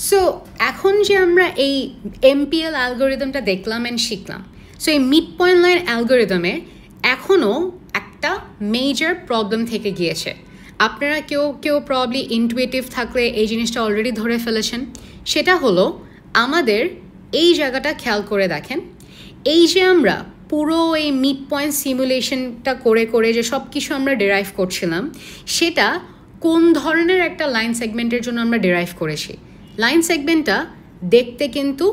So এখন যে আমরা এই এমপিএল অ্যালগোরিদমটা দেখলাম অ্যান্ড শিখলাম, সো এই মিড পয়েন্ট লাইন অ্যালগোরিদমে এখনও একটা মেজর প্রবলেম থেকে গিয়েছে। আপনারা কেউ কেউ প্রবলি ইনটুইটিভ থাকলে এই জিনিসটা অলরেডি ধরে ফেলেছেন। সেটা হলো আমাদের এই জায়গাটা খেয়াল করে দেখেন, এই যে আমরা পুরো এই মিড পয়েন্ট সিমুলেশনটা করে করে যে সব কিছু আমরা ডেরাইভ করছিলাম, সেটা কোন ধরনের একটা লাইন সেগমেন্টের জন্য আমরা ডেরাইভ করেছি। লাইন সেগমেন্টটা দেখতে কিন্তু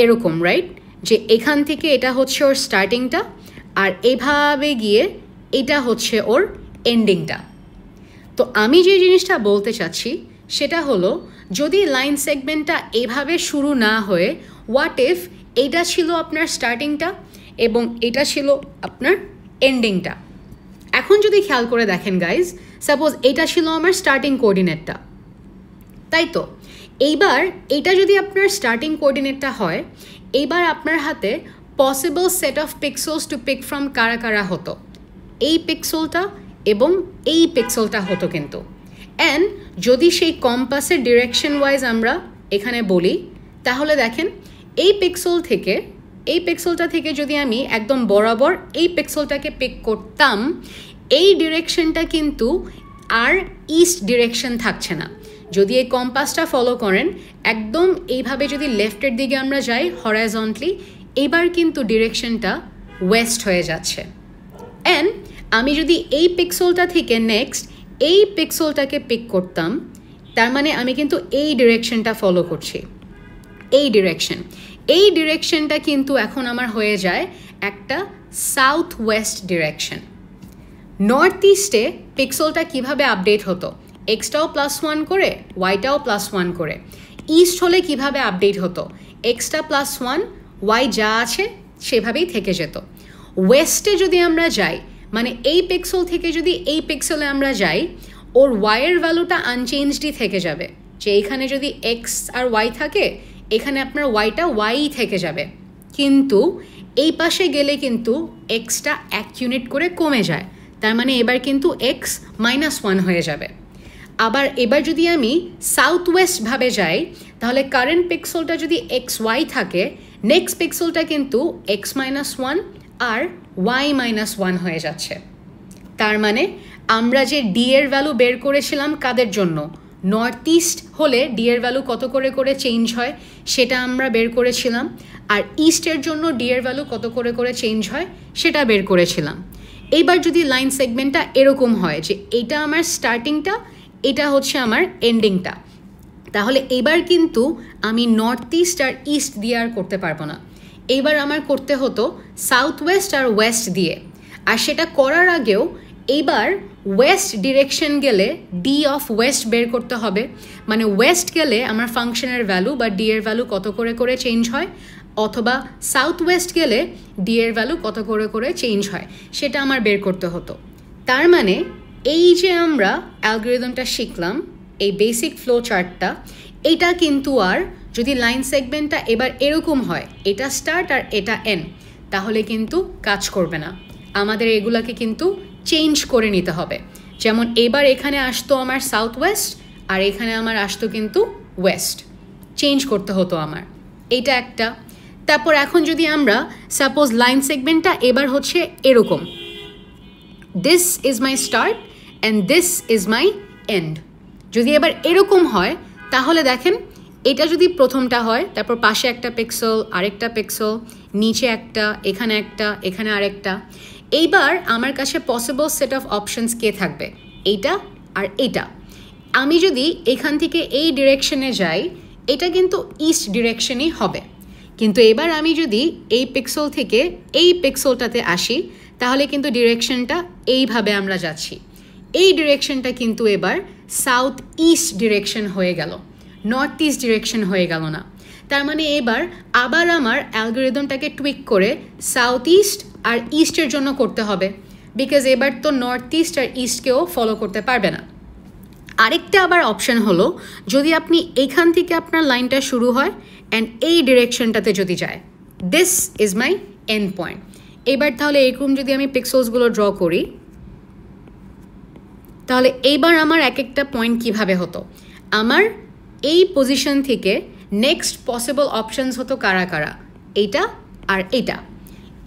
এরকম, রাইট? যে এখান থেকে এটা হচ্ছে ওর স্টার্টিংটা, আর এভাবে গিয়ে এটা হচ্ছে ওর এন্ডিংটা। তো আমি যে জিনিসটা বলতে চাচ্ছি সেটা হলো, যদি লাইন সেগমেন্টটা এভাবে শুরু না হয়ে হোয়াট ইফ এটা ছিল আপনার স্টার্টিংটা এবং এটা ছিল আপনার এন্ডিংটা। এখন যদি খেয়াল করে দেখেন গাইজ, সাপোজ এটা ছিল আমার স্টার্টিং কোঅর্ডিনেটটা, তাই তো? এইবার এটা যদি আপনার স্টার্টিং কোঅর্ডিনেটটা হয়, এইবার আপনার হাতে possible set of pixels to pick from কারা কারা হতো। এই পিক্সেলটা এবং এই পিক্সেলটা হতো কিন্তু। অ্যান্ড যদি সেই কম্পাসের ডিরেকশন ওয়াইজ আমরা এখানে বলি, তাহলে দেখেন এই পিক্সেলটা থেকে যদি আমি একদম বরাবর এই পিক্সেলটাকে পিক করতাম, এই ডিরেকশনটা কিন্তু আর ইস্ট ডিরেকশন থাকছে না। যদি এই কম্পাসটা ফলো করেন, একদম এইভাবে যদি লেফটের দিকে আমরা যাই হরাইজন্টালি, এবার কিন্তু ডিরেকশনটা ওয়েস্ট হয়ে যাচ্ছে। অ্যান্ড আমি যদি এই পিক্সেলটা থেকে নেক্সট এই পিক্সেলটাকে পিক করতাম, তার মানে আমি কিন্তু এই ডিরেকশনটা ফলো করছি। এই ডিরেকশনটা কিন্তু এখন আমার হয়ে যায় একটা সাউথ ওয়েস্ট ডিরেকশন। নর্থ ইস্টে পিক্সেলটা কিভাবে আপডেট হতো? এক্সটাও +1 করে, ওয়াইটাও +1 করে। ইস্ট হলে কিভাবে আপডেট হতো? এক্সটা +1, ওয়াই যা আছে সেভাবেই থেকে যেত। ওয়েস্টে যদি আমরা যাই, মানে এই পিক্সেল থেকে যদি এই পিক্সেলে আমরা যাই, ওর ওয়াইয়ের ভ্যালুটা আনচেঞ্জডই থেকে যাবে। যে এখানে যদি এক্স আর ওয়াই থাকে, এখানে আপনার ওয়াইটা ওয়াই থেকে যাবে। কিন্তু এই পাশে গেলে কিন্তু এক্সটা 1 ইউনিট করে কমে যায়, তার মানে এবার কিন্তু এক্স -1 হয়ে যাবে। আবার এবার যদি আমি সাউথ ওয়েস্ট ভাবে যাই, তাহলে কারেন্ট পিক্সেলটা যদি এক্স ওয়াই থাকে, নেক্সট পিক্সেলটা কিন্তু এক্স -1 আর ওয়াই -1 হয়ে যাচ্ছে। তার মানে আমরা যে ডি এর ভ্যালু বের করেছিলাম কাদের জন্য? নর্থ ইস্ট হলে ডি এর ভ্যালু কত করে করে চেঞ্জ হয় সেটা আমরা বের করেছিলাম, আর ইস্টের জন্য ডি এর ভ্যালু কত করে করে চেঞ্জ হয় সেটা বের করেছিলাম। এইবার যদি লাইন সেগমেন্টটা এরকম হয় যে এটা আমার স্টার্টিংটা, এটা হচ্ছে আমার এন্ডিংটা, তাহলে এবার কিন্তু আমি নর্থ ইস্ট আর ইস্ট দিয়ে আর করতে পারবো না। এইবার আমার করতে হতো সাউথ ওয়েস্ট আর ওয়েস্ট দিয়ে। আর সেটা করার আগেও এইবার ওয়েস্ট ডিরেকশন গেলে ডি অফ ওয়েস্ট বের করতে হবে। মানে ওয়েস্ট গেলে আমার ফাংশনের ভ্যালু বা ডি এর ভ্যালু কত করে করে চেঞ্জ হয়, অথবা সাউথ ওয়েস্ট গেলে ডি এর ভ্যালু কত করে করে চেঞ্জ হয়, সেটা আমার বের করতে হতো। তার মানে এই যে আমরা অ্যালগরিদমটা শিখলাম, এই বেসিক ফ্লো চার্টটা, এটা কিন্তু আর যদি লাইন সেগমেন্টটা এবার এরকম হয়, এটা স্টার্ট আর এটা এন্ড, তাহলে কিন্তু কাজ করবে না। আমাদের এগুলাকে কিন্তু চেঞ্জ করে নিতে হবে। যেমন এবার এখানে আসতো আমার সাউথ ওয়েস্ট, আর এখানে আমার আসতো কিন্তু ওয়েস্ট, চেঞ্জ করতে হতো আমার। এইটা একটা। তারপর এখন যদি আমরা সাপোজ লাইন সেগমেন্টটা এবার হচ্ছে এরকম, this is my start and this is my and, যদি এবার এরকম হয়, তাহলে দেখেন এটা যদি প্রথমটা হয়, তারপর পাশে একটা পিক্সেল, আরেকটা পিক্সেল, নিচে একটা, এখানে একটা, এখানে আরেকটা। এইবার আমার কাছে পসিবল সেট অফ অপশনস কে থাকবে? এইটা আর এইটা। আমি যদি এখান থেকে এই ডিরেকশনে যাই, এটা কিন্তু ইস্ট ডিরেকশনই হবে। কিন্তু এবার আমি যদি এই পিক্সেল থেকে এই পিক্সেলটাতে আসি, তাহলে কিন্তু ডিরেকশনটা এইভাবে আমরা যাচ্ছি। এই ডিরেকশনটা কিন্তু এবার সাউথ ইস্ট ডিরেকশন হয়ে গেল, নর্থ ইস্ট ডিরেকশন হয়ে গেল না। তার মানে এবার আবার আমার অ্যালগরিদমটাকে টুইক করে সাউথ ইস্ট আর ইস্টের জন্য করতে হবে, বিকজ এবার তো নর্থ ইস্ট আর ইস্টকেও ফলো করতে পারবে না। আরেকটা আবার অপশন হলো, যদি আপনি এখান থেকে আপনার লাইনটা শুরু হয় অ্যান্ড এই ডিরেকশনটাতে যদি যায়, this is my end point. এবার তাহলে এরকম যদি আমি পিক্সেলসগুলো ড্র করি, তাহলে এইবার আমার এক একটা পয়েন্ট কিভাবে হতো? আমার এই পজিশন থেকে নেক্সট পসিবল অপশনস হতো কারা কারা, এইটা আর এইটা।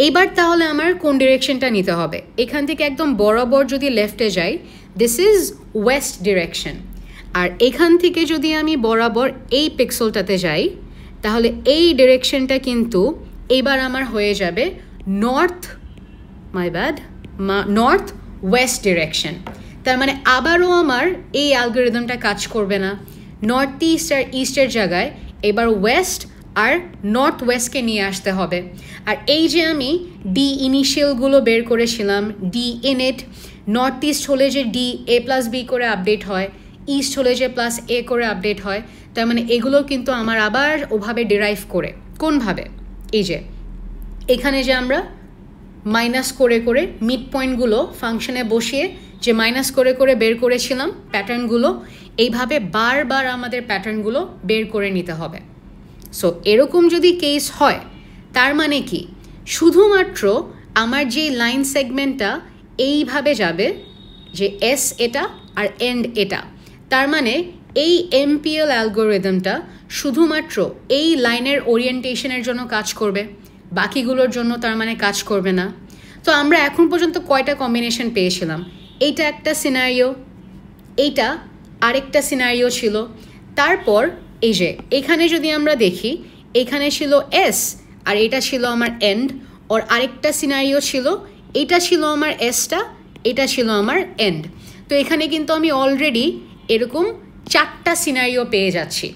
এইবার তাহলে আমার কোন ডিরেকশনটা নিতে হবে? এখান থেকে একদম বরাবর যদি লেফটে যাই, দিস ইজ ওয়েস্ট ডিরেকশন। আর এখান থেকে যদি আমি বরাবর এই পিক্সেলটাতে যাই, তাহলে এই ডিরেকশনটা কিন্তু এবার আমার হয়ে যাবে নর্থ ওয়েস্ট ডিরেকশন। তার মানে আবারও আমার এই অ্যালগরিদমটা কাজ করবে না। নর্থ ইস্ট আর ইস্টের জায়গায় এবার ওয়েস্ট আর নর্থ ওয়েস্টকে নিয়ে আসতে হবে। আর এই যে আমি ডি ইনিশিয়ালগুলো বের করেছিলাম, ডি ইনিট, নর্থ ইস্ট হলে যে ডি এ প্লাস বি করে আপডেট হয়, ইস্ট হলে যে প্লাস এ করে আপডেট হয়, তার মানে এগুলো কিন্তু আমার আবার ওভাবে ডিরাইভ করে। কোনভাবে? এই যে এখানে যে আমরা মাইনাস করে করে মিড পয়েন্টগুলো ফাংশনে বসিয়ে যে মাইনাস করে করে বের করেছিলাম প্যাটার্নগুলো, এইভাবে বারবার আমাদের প্যাটার্নগুলো বের করে নিতে হবে। সো এরকম যদি কেস হয়, তার মানে কি শুধুমাত্র আমার যে লাইন সেগমেন্টটা এইভাবে যাবে, যে এস এটা আর এন্ড এটা, তার মানে এই এমপিএল অ্যালগোরিদমটা শুধুমাত্র এই লাইনের ওরিয়েন্টেশনের জন্য কাজ করবে, বাকিগুলোর জন্য তার মানে কাজ করবে না। তো আমরা এখন পর্যন্ত কয়টা কম্বিনেশন পেয়েছিলাম? এইটা একটা সিনারিও, এইটা আরেকটা সিনারিও ছিল। তারপর এই যে এখানে যদি আমরা দেখি, এখানে ছিল এস আর এটা ছিল আমার এন্ড, ওর আরেকটা সিনারিও ছিল, এটা ছিল আমার এসটা, এটা ছিল আমার এন্ড। তো এখানে কিন্তু আমি অলরেডি এরকম 4টা সিনারিও পেয়ে যাচ্ছি,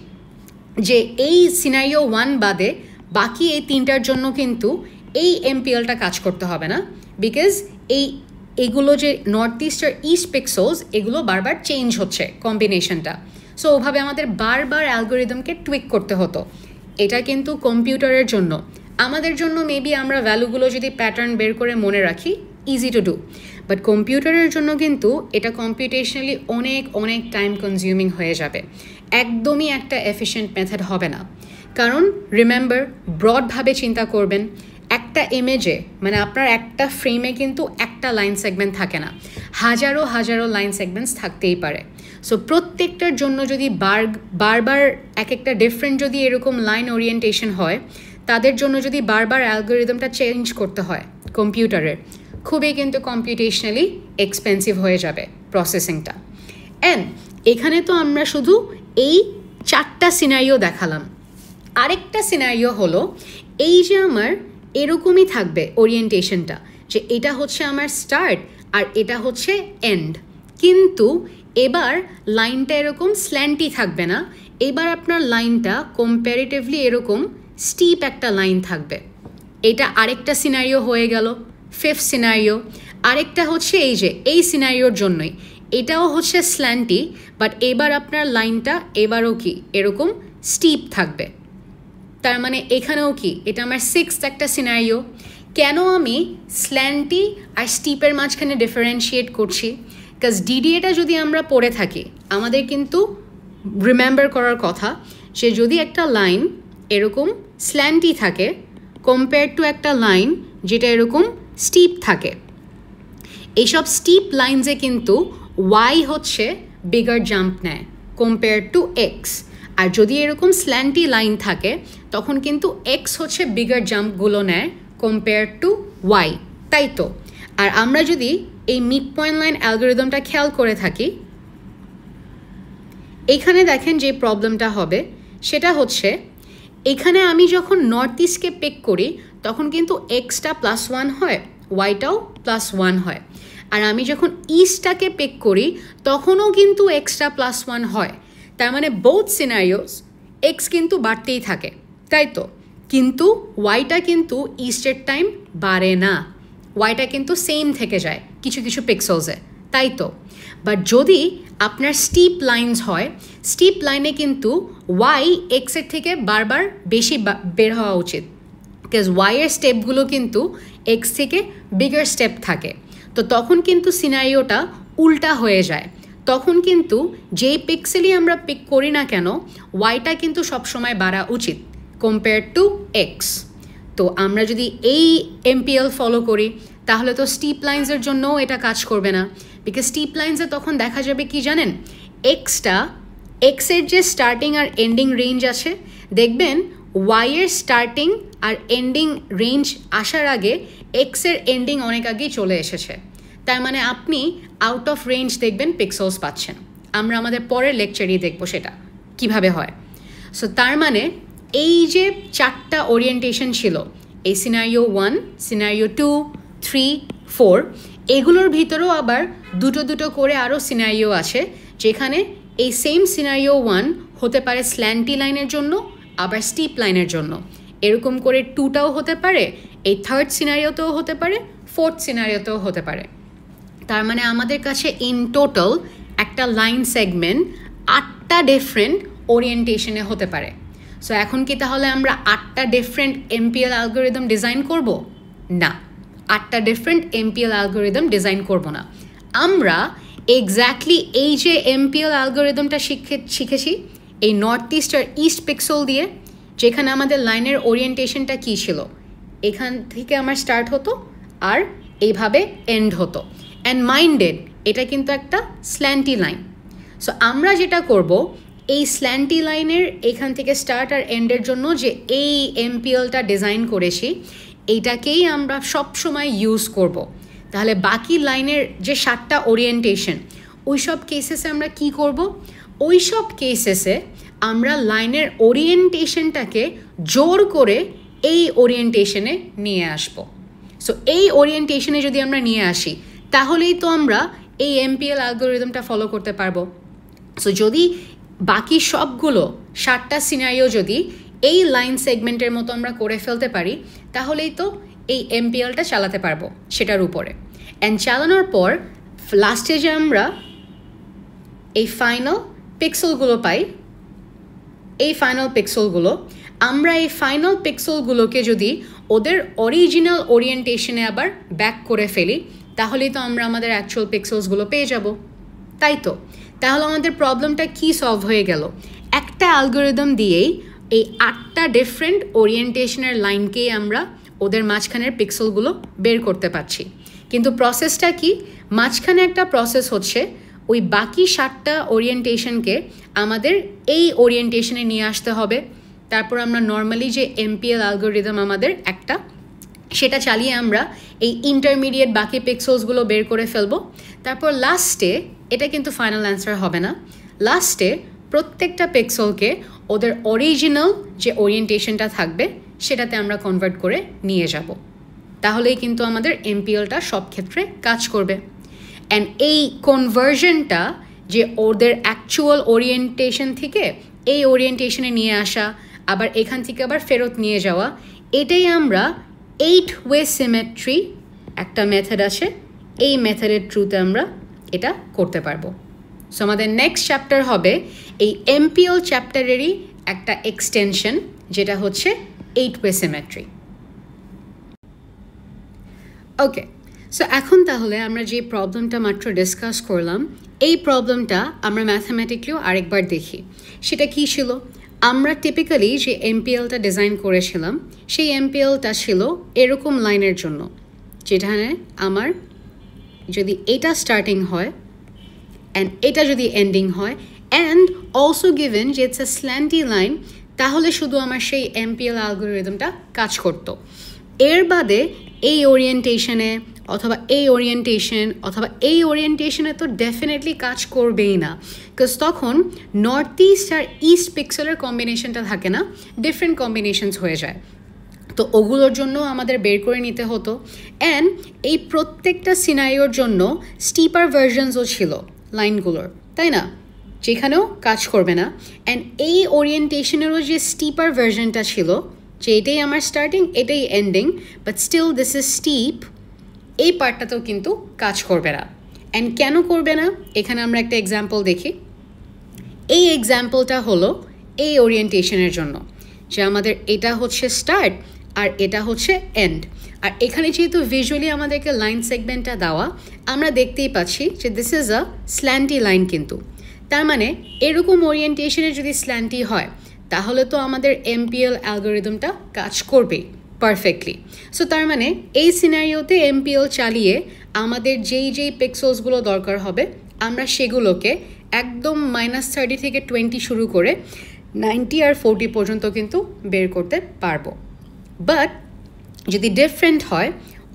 যে এই সিনারিও 1 বাদে বাকি এই 3টার জন্য কিন্তু এই এমপিএলটা কাজ করতে হবে না, বিকজ এইগুলো যে নর্থ ইস্ট আর ইস্ট পিক্সেলস, এগুলো বারবার চেঞ্জ হচ্ছে কম্বিনেশনটা। সো ওভাবে আমাদের বারবার অ্যালগোরিদমকে টুইক করতে হতো। এটা কিন্তু কম্পিউটারের জন্য, আমাদের জন্য মেবি আমরা ভ্যালুগুলো যদি প্যাটার্ন বের করে মনে রাখি, ইজি টু ডু, বাট কম্পিউটারের জন্য কিন্তু এটা কম্পিউটেশনালি অনেক অনেক টাইম কনজিউমিং হয়ে যাবে, একদমই একটা এফিশিয়েন্ট মেথড হবে না। কারণ রিমেম্বার, ব্রডভাবে চিন্তা করবেন, একটা ইমেজে মানে আপনার একটা ফ্রেমে কিন্তু একটা লাইন সেগমেন্ট থাকে না, হাজারো হাজারো লাইন সেগমেন্টস থাকতেই পারে। সো প্রত্যেকটার জন্য যদি বারবার এক একটা ডিফারেন্ট যদি এরকম লাইন ওরিয়েন্টেশন হয়, তাদের জন্য যদি বারবার অ্যালগোরিদমটা চেঞ্জ করতে হয় কম্পিউটারের, খুবই কিন্তু কম্পিউটেশনালি এক্সপেন্সিভ হয়ে যাবে প্রসেসিংটা। অ্যান্ড এখানে তো আমরা শুধু এই 4টা সিনারিও দেখালাম। আরেকটা সিনারিও হলো এই যে আমার এরকমই থাকবে ওরিয়েন্টেশনটা, যে এটা হচ্ছে আমার স্টার্ট আর এটা হচ্ছে এন্ড, কিন্তু এবার লাইনটা এরকম স্ল্যান্টি থাকবে না, এবার আপনার লাইনটা কম্প্যারেটিভলি এরকম স্টিপ একটা লাইন থাকবে। এটা আরেকটা সিনারিও হয়ে গেল, 5th সিনারিও। আরেকটা হচ্ছে এই যে এই সিনারিওর জন্যই, এটাও হচ্ছে স্ল্যান্টি, বাট এবার আপনার লাইনটা এবারও কি এরকম স্টিপ থাকবে। তার মানে এখানেও কি এটা আমার 6th একটা সিনারিও। কেন আমি স্ল্যান্টি আর স্টিপের মাঝখানে ডিফারেন্সিয়েট করছি? বিকজ ডিডিএটা যদি আমরা পড়ে থাকি, আমাদের কিন্তু রিমেম্বার করার কথা যে যদি একটা লাইন এরকম স্ল্যান্টি থাকে কম্পেয়ার টু একটা লাইন যেটা এরকম স্টিপ থাকে, এইসব স্টিপ লাইনসে কিন্তু ওয়াই হচ্ছে বিগার জাম্প নেয় কম্পেয়ার টু এক্স, আর যদি এরকম স্ল্যান্টি লাইন থাকে তখন কিন্তু এক্স হচ্ছে বিগার জাম্পগুলো নেয় কম্পেয়ার টু ওয়াই, তাই তো? আর আমরা যদি এই মিড পয়েন্ট লাইন অ্যালগোরিদমটা খেয়াল করে থাকি, এখানে দেখেন যে প্রবলেমটা হবে সেটা হচ্ছে, এখানে আমি যখন নর্থ ইস্টকে পিক করি তখন কিন্তু এক্সটা +1 হয়, ওয়াইটাও +1 হয়, আর আমি যখন ইস্টটাকে পিক করি তখনও কিন্তু এক্সটা +1 হয়। তার মানে বোথ সিনারিওস এক্স কিন্তু বাড়তেই থাকে, তাই তো? কিন্তু ওয়াইটা কিন্তু ইস্টের টাইম বাড়ে না, ওয়াইটা কিন্তু সেম থেকে যায় কিছু কিছু পিক্সেলসে, তাই তো? বাট যদি আপনার স্টিপ লাইনস হয়, স্টিপ লাইনে কিন্তু ওয়াই এক্সের থেকে বারবার বেশি বের হওয়া উচিত, বিকজ ওয়াইয়ের স্টেপগুলো কিন্তু এক্স থেকে বিগার স্টেপ থাকে। তো তখন কিন্তু সিনারিওটা উল্টা হয়ে যায়, তখন কিন্তু যেই পিক্সেলই আমরা পিক করি না কেন ওয়াইটা কিন্তু সবসময় বাড়া উচিত কম্পেয়ার টু এক্স। তো আমরা যদি এই এমপিএল ফলো করি তাহলে তো স্টিপ লাইন্সের জন্যও এটা কাজ করবে না, বিকজ স্টিপ লাইন্সে তখন দেখা যাবে কি জানেন, এক্সটা এক্সের যে স্টার্টিং আর এন্ডিং রেঞ্জ আছে, দেখবেন ওয়াইয়ের স্টার্টিং আর এন্ডিং রেঞ্জ আসার আগে এক্সের এন্ডিং অনেক আগেই চলে এসেছে। তার মানে আপনি আউট অফ রেঞ্জ দেখবেন পিক্সেলস পাচ্ছেন। আমরা আমাদের পরের লেকচারেই দেখবো সেটা কিভাবে হয়। সো তার মানে এই যে 4টা ওরিয়েন্টেশন ছিল, এই সিনারিও 1, সিনারিও 2, 3, 4, এগুলোর ভিতরেও আবার দুটো করে আরও সিনারিও আছে, যেখানে এই সেম সিনারিও 1 হতে পারে স্ল্যান্টি লাইনের জন্য, আবার স্টিপ লাইনের জন্য। এরকম করে 2টাও হতে পারে, এই 3rd সিনারিওতেও হতে পারে, 4th সিনারিওতেও হতে পারে। তার মানে আমাদের কাছে ইন টোটাল একটা লাইন সেগমেন্ট 8টা ডিফারেন্ট ওরিয়েন্টেশনে হতে পারে। সো এখন কি তাহলে আমরা 8টা ডিফারেন্ট এমপিএল অ্যালগোরিদম ডিজাইন করব? না, 8টা ডিফারেন্ট এমপিএল অ্যালগোরিদম ডিজাইন করব না। আমরা এক্স্যাক্টলি এই যে এমপিএল অ্যালগোরিদমটা শিখেছি এই নর্থ ইস্ট আর ইস্ট পিক্সেল দিয়ে, যেখানে আমাদের লাইনের ওরিয়েন্টেশনটা কী ছিল, এখান থেকে আমার স্টার্ট হতো আর এইভাবে এন্ড হতো। অ্যান্ড মাইন্ডেড এটা কিন্তু একটা স্ল্যান্টি লাইন। সো আমরা যেটা করব, এই স্ল্যান্টি লাইনের এখান থেকে স্টার্ট আর এন্ডের জন্য যে এই এমপিএলটা ডিজাইন করেছি, এইটাকেই আমরা সব সময় ইউজ করব। তাহলে বাকি লাইনের যে 7টা ওরিয়েন্টেশন, ওই সব কেসেসে আমরা কি করব? ওই সব কেসেসে আমরা লাইনের ওরিয়েন্টেশনটাকে জোর করে এই ওরিয়েন্টেশনে নিয়ে আসব। সো এই ওরিয়েন্টেশনে যদি আমরা নিয়ে আসি, তাহলেই তো আমরা এই এমপিএল অ্যালগোরিদমটা ফলো করতে পারবো। সো যদি বাকি সবগুলো 7টা সিনারিও যদি এই লাইন সেগমেন্টের মতো আমরা করে ফেলতে পারি, তাহলেই তো এই এমপিএলটা চালাতে পারবো সেটার উপরে। অ্যান্ড চালানোর পর লাস্টে যে আমরা এই ফাইনাল পিক্সেলগুলো পাই, এই ফাইনাল পিক্সেলগুলো, আমরা এই ফাইনাল পিক্সেলগুলোকে যদি ওদের অরিজিনাল ওরিয়েন্টেশনে আবার ব্যাক করে ফেলি, তাহলেই তো আমরা আমাদের অ্যাকচুয়াল পিক্সেলসগুলো পেয়ে যাব, তাই তো? তাহলে আমাদের প্রবলেমটা কি সলভ হয়ে গেল? একটা অ্যালগোরিদম দিয়েই এই 8টা ডিফারেন্ট ওরিয়েন্টেশনের লাইনকেই আমরা ওদের মাঝখানের পিক্সেলগুলো বের করতে পারছি। কিন্তু প্রসেসটা কি? মাঝখানে একটা প্রসেস হচ্ছে, ওই বাকি 7টা ওরিয়েন্টেশনকে আমাদের এই ওরিয়েন্টেশনে নিয়ে আসতে হবে। তারপর আমরা নর্মালি যে এমপিএল অ্যালগোরিদম আমাদের একটা, সেটা চালিয়ে আমরা এই ইন্টারমিডিয়েট বাকি পিক্সেলসগুলো বের করে ফেলবো। তারপর লাস্টে, এটা কিন্তু ফাইনাল অ্যান্সার হবে না, লাস্টে প্রত্যেকটা পিক্সেলকে ওদের অরিজিনাল যে ওরিয়েন্টেশনটা থাকবে সেটাতে আমরা কনভার্ট করে নিয়ে যাব। তাহলেই কিন্তু আমাদের এমপিএলটা সব ক্ষেত্রে কাজ করবে। অ্যান্ড এই কনভার্সনটা, যে ওদের অ্যাকচুয়াল ওরিয়েন্টেশন থেকে এই ওরিয়েন্টেশনে নিয়ে আসা, আবার এখান থেকে আবার ফেরত নিয়ে যাওয়া, এটাই আমরা 8-ওয়ে সিমেট্রি একটা মেথড আছে, এই মেথডের থ্রুতে আমরা এটা করতে পারবো। সো আমাদের নেক্সট চ্যাপ্টার হবে এই এমপিএল চ্যাপ্টারেরই একটা এক্সটেনশন, যেটা হচ্ছে 8-ওয়ে সিমেট্রি। ওকে, সো এখন তাহলে আমরা যে প্রবলেমটা মাত্র ডিসকাস করলাম, এই প্রবলেমটা আমরা ম্যাথামেটিক্যালিও আরেকবার দেখি। সেটা কি ছিল? আমরা টিপিক্যালি যে এমপিএলটা ডিজাইন করেছিলাম, সেই এমপিএলটা ছিল এরকম লাইনের জন্য, যেখানে আমার যদি এটা স্টার্টিং হয় অ্যান্ড এটা যদি এন্ডিং হয়, অ্যান্ড অলসো গিভেন যে ইটস আ স্ল্যান্টি লাইন, তাহলে শুধু আমার সেই এমপিএল অ্যালগোরিদমটা কাজ করতো। এর বাদে এই ওরিয়েন্টেশনে অথবা এই ওরিয়েন্টেশন অথবা এই ওরিয়েন্টেশনে তো ডেফিনেটলি কাজ করবেই না, বিকজ তখন নর্থ ইস্ট আর ইস্ট পিক্সেলের কম্বিনেশনটা থাকে না, ডিফারেন্ট কম্বিনেশনস হয়ে যায়। তো ওগুলোর জন্য আমাদের বের করে নিতে হতো। অ্যান্ড এই প্রত্যেকটা সিনারিওর জন্য স্টিপার ভার্জনসও ছিল লাইনগুলোর, তাই না? যেখানেও কাজ করবে না। অ্যান্ড এই ওরিয়েন্টেশনেরও যে স্টিপার ভার্জনটা ছিল, যে এটাই আমার স্টার্টিং, এটাই ending, but still this is steep, এই পার্টটাতেও কিন্তু কাজ করবে না। অ্যান্ড কেন করবে না? এখানে আমরা একটা এক্সাম্পল দেখি। এই এক্সাম্পলটা হলো এই ওরিয়েন্টেশনের জন্য, যে আমাদের এটা হচ্ছে স্টার্ট আর এটা হচ্ছে এন্ড। আর এখানে যেহেতু ভিজুয়ালি আমাদেরকে লাইন সেগমেন্টটা দেওয়া, আমরা দেখতেই পাচ্ছি যে দিস ইজ আ স্ল্যান্টি লাইন। কিন্তু তার মানে এরকম ওরিয়েন্টেশনে যদি স্ল্যান্টি হয়, তাহলে তো আমাদের এমপিএল অ্যালগোরিদমটা কাজ করবেই পারফেক্টলি। সো তার মানে এই সিনারিওতে এমপিএল চালিয়ে আমাদের যেই পিক্সেলসগুলো দরকার হবে, আমরা সেগুলোকে একদম -30 থেকে 20 শুরু করে 90 আর 40 পর্যন্ত কিন্তু বের করতে পারবো। বাট যদি ডিফারেন্ট হয়,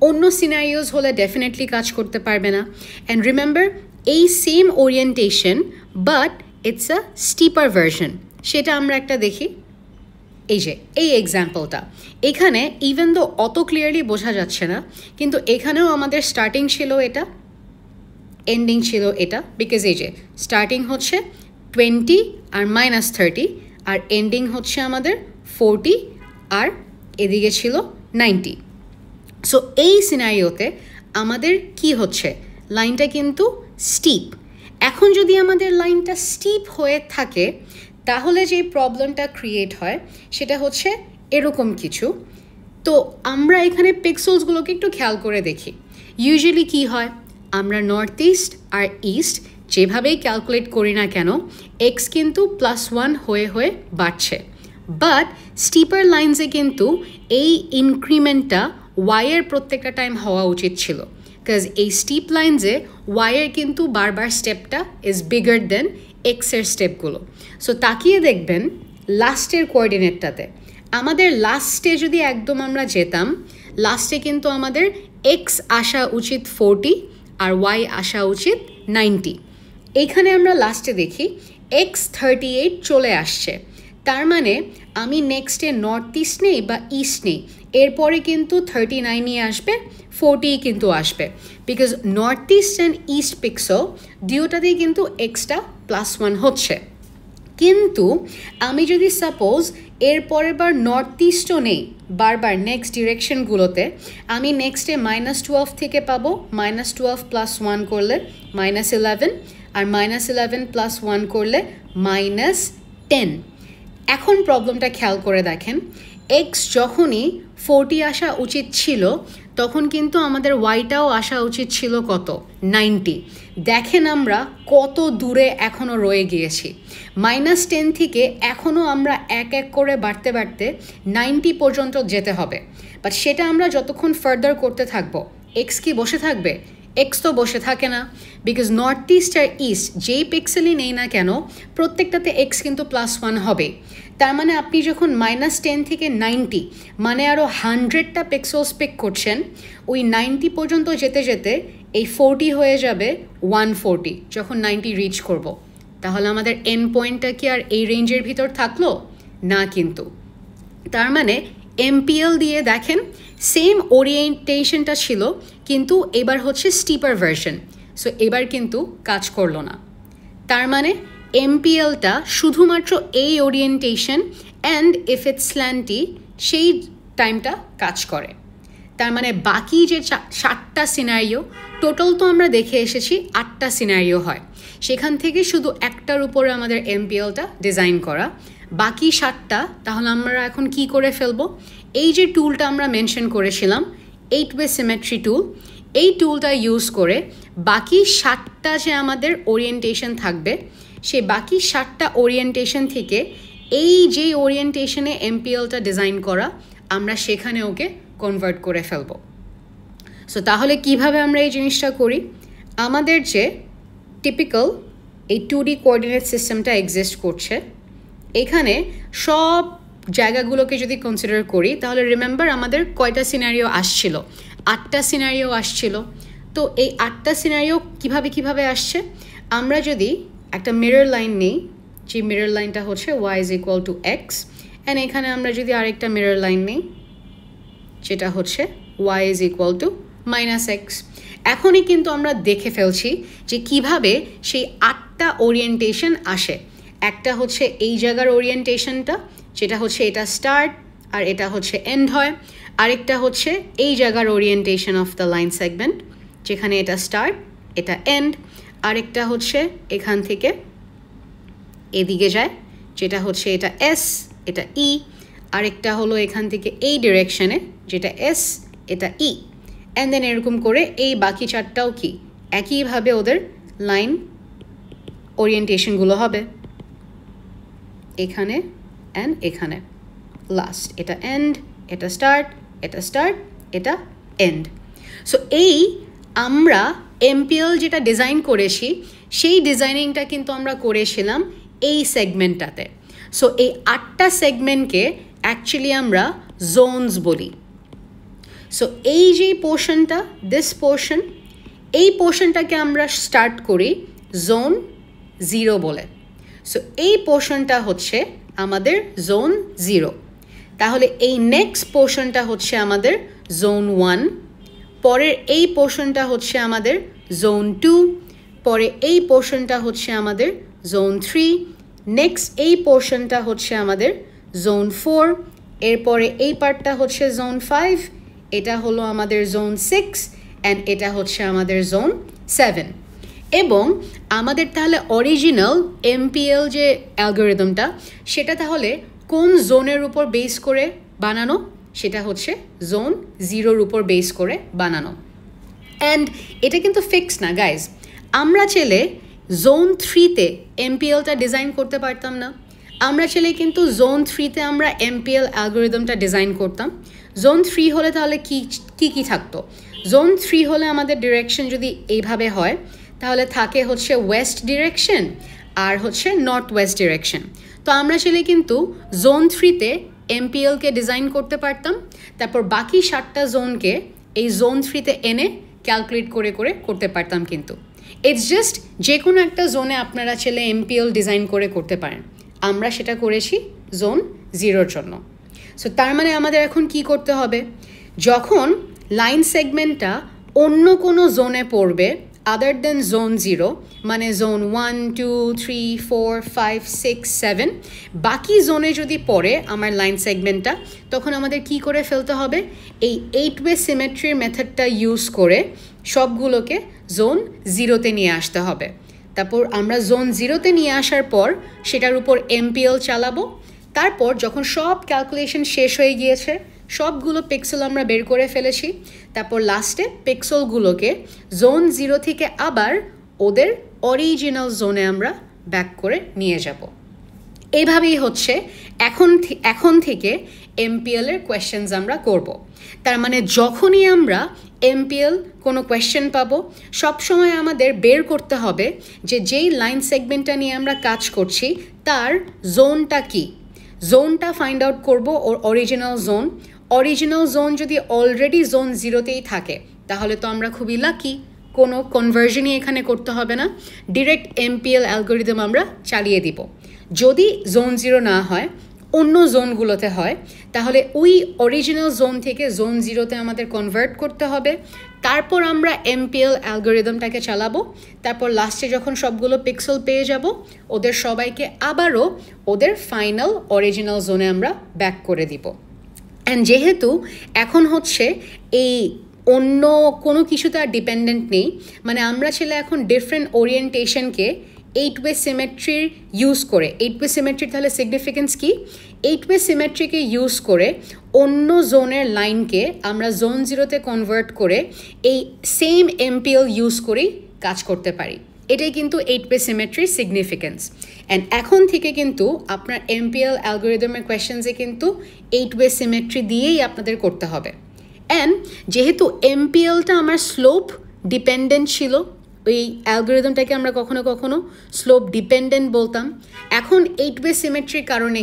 অন্য সিনারিওস হলে ডেফিনেটলি কাজ করতে পারবে না। অ্যান্ড রিমেম্বার, এই same orientation but it's a stripper version, সেটা আমরা একটা দেখি। এই যে এই এক্সাম্পলটা, এখানে ইভেন দো অত ক্লিয়ারলি বোঝা যাচ্ছে না, কিন্তু এখানেও আমাদের স্টার্টিং ছিল এটা, এন্ডিং ছিল এটা, বিকজ এই যে স্টার্টিং হচ্ছে 20 আর -30 আর এন্ডিং হচ্ছে আমাদের 40 আর এদিকে ছিল 90। সো এই সিনারিওতে আমাদের কি হচ্ছে, লাইনটা কিন্তু স্টিপ। এখন যদি আমাদের লাইনটা স্টিপ হয়ে থাকে, তাহলে যে প্রবলেমটা ক্রিয়েট হয় সেটা হচ্ছে এরকম কিছু। তো আমরা এখানে পিক্সেলসগুলোকে একটু খেয়াল করে দেখি। ইউজুয়ালি কি হয়, আমরা নর্থ ইস্ট আর ইস্ট যেভাবেই ক্যালকুলেট করি না কেন, এক্স কিন্তু +1 হয়ে হয়ে বাড়ছে। বাট স্টিপার লাইন্সে কিন্তু এই ইনক্রিমেন্টটা ওয়াইয়ের প্রত্যেকটা টাইম হওয়া উচিত ছিল, বিকজ এই স্টিপ লাইন্সে ওয়াইয়ের কিন্তু বারবার স্টেপটা ইজ বিগার দেন এক্সের স্টেপগুলো। সো তাকিয়ে দেখবেন লাস্টের কোঅর্ডিনেটটাতে, আমাদের লাস্টে যদি একদম আমরা যেতাম, লাস্টে কিন্তু আমাদের এক্স আসা উচিত 40 আর ওয়াই আসা উচিত 90। এইখানে আমরা লাস্টে দেখি এক্স 38 চলে আসছে, তার মানে আমি নেক্সটে নর্থ ইস্ট নেই বা ইস্ট নেই, এরপরে কিন্তু 39ই আসবে, 40 কিন্তু আসবে, because north east and east pixel দুটোতেই কিন্তু এক্সটা +1 হচ্ছে। কিন্তু আমি যদি সাপোজ এর পরের বার নর্থ ইস্টও নেই, বারবার নেক্সট ডিরেকশনগুলোতে আমি নেক্সটে -12 থেকে পাবো, -12 + 1 করলে -11, আর -11 + 1 করলে -10। এখন প্রবলেমটা খেয়াল করে দেখেন, এক্স যখনই 40 আসা উচিত ছিল, তখন কিন্তু আমাদের ওয়াইটাও আসা উচিত ছিল কত, 90। দেখেন আমরা কত দূরে এখনও রয়ে গিয়েছি। -10 থেকে এখনও আমরা এক এক করে বাড়তে বাড়তে 90 পর্যন্ত যেতে হবে। বাট সেটা আমরা যতক্ষণ ফার্দার করতে থাকবো, এক্স কি বসে থাকবে? এক্স তো বসে থাকে না, বিকজ নর্থ ইস্ট আর ইস্ট যেই পিক্সেলই নেই না কেন, প্রত্যেকটাতে এক্স কিন্তু +1 হবে। তার মানে আপনি যখন -10 থেকে 90, মানে আরও 100টা পিক্সেলস পিক করছেন, ওই 90 পর্যন্ত যেতে যেতে এই 40 হয়ে যাবে 140 যখন 90 রিচ করব। তাহলে আমাদের এন্ড পয়েন্টটা কি আর এই রেঞ্জের ভিতর থাকলো না? কিন্তু তার মানে এমপিএল দিয়ে দেখেন সেম ওরিয়েন্টেশনটা ছিল, কিন্তু এবার হচ্ছে স্টিপার ভার্সন। সো এবার কিন্তু কাজ করলো না। তার মানে এমপিএলটা শুধুমাত্র এই ওরিয়েন্টেশন অ্যান্ড ইফ ইটস স্ল্যান্টি সেই টাইমটা কাজ করে। তার মানে বাকি যে 7টা সিনারিও, টোটাল তো আমরা দেখে এসেছি 8টা সিনারিও হয়, সেখান থেকে শুধু একটার উপরে আমাদের এমপিএলটা ডিজাইন করা। বাকি 7টা তাহলে আমরা এখন কি করে ফেলবো? এই যে টুলটা আমরা মেনশন করেছিলাম 8-way সিমেট্রি টুল, এই টুলটা ইউজ করে বাকি 7টা যে আমাদের ওরিয়েন্টেশন থাকবে, সেই বাকি 7টা ওরিয়েন্টেশন থেকে এই যে ওরিয়েন্টেশনে এমপিএলটা ডিজাইন করা, আমরা সেখানে ওকে কনভার্ট করে ফেলবো। সো তাহলে কিভাবে আমরা এই জিনিসটা করি? আমাদের যে টিপিক্যাল এই 2D কোঅর্ডিনেট সিস্টেমটা এক্সিস্ট করছে, এখানে সব জায়গাগুলোকে যদি কনসিডার করি, তাহলে রিমেম্বার আমাদের কয়টা সিনারিও আসছিল? 8টা সিনারিও আসছিল। তো এই 8টা সিনারিও কিভাবে আসছে? আমরা যদি একটা মিরর লাইন নেই, যে মিরর লাইনটা হচ্ছে y = x, অ্যান্ড এখানে আমরা যদি আরেকটা মিরর লাইন নেই, যেটা হচ্ছে y = -x, এখনই কিন্তু আমরা দেখে ফেলছি যে কিভাবে সেই 8টা ওরিয়েন্টেশন আসে। একটা হচ্ছে এই জায়গার ওরিয়েন্টেশনটা, যেটা হচ্ছে এটা স্টার্ট আর এটা হচ্ছে এন্ড হয়। আরেকটা হচ্ছে এই জায়গার orientation of the line segment, যেখানে এটা স্টার্ট এটা এন্ড। আরেকটা হচ্ছে এখান থেকে এদিকে যায়, যেটা হচ্ছে এটা এস এটা ই। আরেকটা হলো এখান থেকে এই ডিরেকশনে, যেটা এস এটা ই। অ্যান্ড দেন এরকম করে এই বাকি 4টাও কি একইভাবে ওদের লাইন ওরিয়েন্টেশনগুলো হবে, এখানে অ্যান্ড এখানে। লাস্ট এটা এন্ড, এটা স্টার্ট, এটা স্টার্ট, এটা এন্ড। সো এই আমরা এমপিএল যেটা ডিজাইন করেছি, সেই ডিজাইনিংটা কিন্তু আমরা করেছিলাম এই সেগমেন্টটাতে। সো এই 8টা সেগমেন্টকে অ্যাকচুয়ালি আমরা জোনস বলি। সো এই যে পোর্শনটা, দিস পোর্শন, এই পোর্শনটাকে আমরা স্টার্ট করি জোন 0 বলে। সো এই পোর্শনটা হচ্ছে আমাদের জোন 0। তাহলে এই নেক্সট পোর্শনটা হচ্ছে আমাদের জোন 1, পরের এই পোর্শনটা হচ্ছে আমাদের জোন 2, পরে এই পোর্শনটা হচ্ছে আমাদের জোন 3, নেক্সট এই পোর্শনটা হচ্ছে আমাদের জোন 4, এরপরে এই পার্টটা হচ্ছে জোন 5, এটা হলো আমাদের জোন 6, অ্যান্ড এটা হচ্ছে আমাদের জোন 7। এবং আমাদের তাহলে অরিজিনাল এমপিএল যে অ্যালগরিদমটা, সেটা তাহলে কোন জোনের উপর বেস করে বানানো? সেটা হচ্ছে জোন 0-র উপর বেস করে বানানো। অ্যান্ড এটা কিন্তু ফিক্স না গাইজ, আমরা চাইলে জোন 3-তে এমপিএলটা ডিজাইন করতে পারতাম না। আমরা চাইলে কিন্তু জোন 3-তে আমরা এমপিএল অ্যালগরিদমটা ডিজাইন করতাম। জোন 3 হলে তাহলে কি থাকতো? জোন 3 হলে আমাদের ডিরেকশন যদি এইভাবে হয়, তাহলে থাকে হচ্ছে ওয়েস্ট ডিরেকশন আর হচ্ছে নর্থ ওয়েস্ট ডিরেকশন। তো আমরা চাইলে কিন্তু জোন 3-তে এমপিএলকে ডিজাইন করতে পারতাম, তারপর বাকি 7টা জোনকে এই জোন 3-তে এনে ক্যালকুলেট করে করতে পারতাম। কিন্তু ইটস জাস্ট যে কোনো একটা জোনে আপনারা চাইলে এমপিএল ডিজাইন করে করতে পারেন। আমরা সেটা করেছি জোন 0-র জন্য। সো তার মানে আমাদের এখন কি করতে হবে? যখন লাইন সেগমেন্টটা অন্য কোনো জোনে পড়বে আদার দেন জোন 0, মানে জোন 1, 2, 3, 4, 5, 6, 7, বাকি জোনে যদি পড়ে আমার লাইন সেগমেন্টটা, তখন আমাদের কি করে ফেলতে হবে? এই 8-ওয়ে সিমেট্রির মেথডটা ইউজ করে সবগুলোকে জোন 0-তে নিয়ে আসতে হবে। তারপর আমরা জোন 0-তে নিয়ে আসার পর সেটার উপর এমপিএল চালাবো। তারপর যখন সব ক্যালকুলেশন শেষ হয়ে গিয়েছে, সবগুলো পিক্সেল আমরা বের করে ফেলেছি, তারপর লাস্টে পিক্সেলগুলোকে জোন 0 থেকে আবার ওদের অরিজিনাল জোনে আমরা ব্যাক করে নিয়ে যাব। এইভাবেই হচ্ছে এখন থেকে এমপিএলের কোয়েশ্চেনস আমরা করব। তার মানে যখনই আমরা এমপিএল কোনো কোয়েশ্চেন পাবো, সবসময় আমাদের বের করতে হবে যে যেই লাইন সেগমেন্টটা নিয়ে আমরা কাজ করছি তার জোনটা কি। জোনটা ফাইন্ড আউট করবো, ওর অরিজিনাল জোন যদি অলরেডি জোন 0-তেই থাকে, তাহলে তো আমরা খুবই লাকি, কোনো কনভার্জনই এখানে করতে হবে না, ডিরেক্ট এমপিএল অ্যালগরিদম আমরা চালিয়ে দিব। যদি জোন 0 না হয়, অন্য জোনগুলোতে হয়, তাহলে ওই অরিজিনাল জোন থেকে জোন 0-তে আমাদের কনভার্ট করতে হবে। তারপর আমরা এমপিএল অ্যালগরিদমটাকে চালাবো। তারপর লাস্টে যখন সবগুলো পিক্সেল পেয়ে যাব, ওদের সবাইকে আবারও ওদের ফাইনাল অরিজিনাল জোনে আমরা ব্যাক করে দিব। অ্যান্ড যেহেতু এখন হচ্ছে এই অন্য কোনো কিছুতে আর ডিপেন্ডেন্ট নেই, মানে আমরা ছেলে এখন ডিফারেন্ট ওরিয়েন্টেশনকে 8-ওয়ে সিমেট্রির ইউজ করে, 8-ওয়ে সিমেট্রির তাহলে সিগনিফিকেন্স কি? 8-ওয়ে সিমেট্রিকে ইউজ করে অন্য জোনের লাইনকে আমরা জোন 0-তে কনভার্ট করে এই সেম এমপিএল ইউজ করেই কাজ করতে পারি। এটাই কিন্তু 8-ওয়ে সিমেট্রির সিগনিফিকেন্স। অ্যান্ড এখন থেকে কিন্তু আপনার এমপিএল অ্যালগরিদমের কোয়েশ্চেন্সে কিন্তু 8-ওয়ে সিমেট্রি দিয়েই আপনাদের করতে হবে। অ্যান্ড যেহেতু এমপিএলটা আমার স্লোপ ডিপেন্ডেন্ট ছিল, ওই অ্যালগরিদমটাকে আমরা কখনো কখনো স্লোপ ডিপেন্ডেন্ট বলতাম। এখন 8-ওয়ে সিমেট্রির কারণে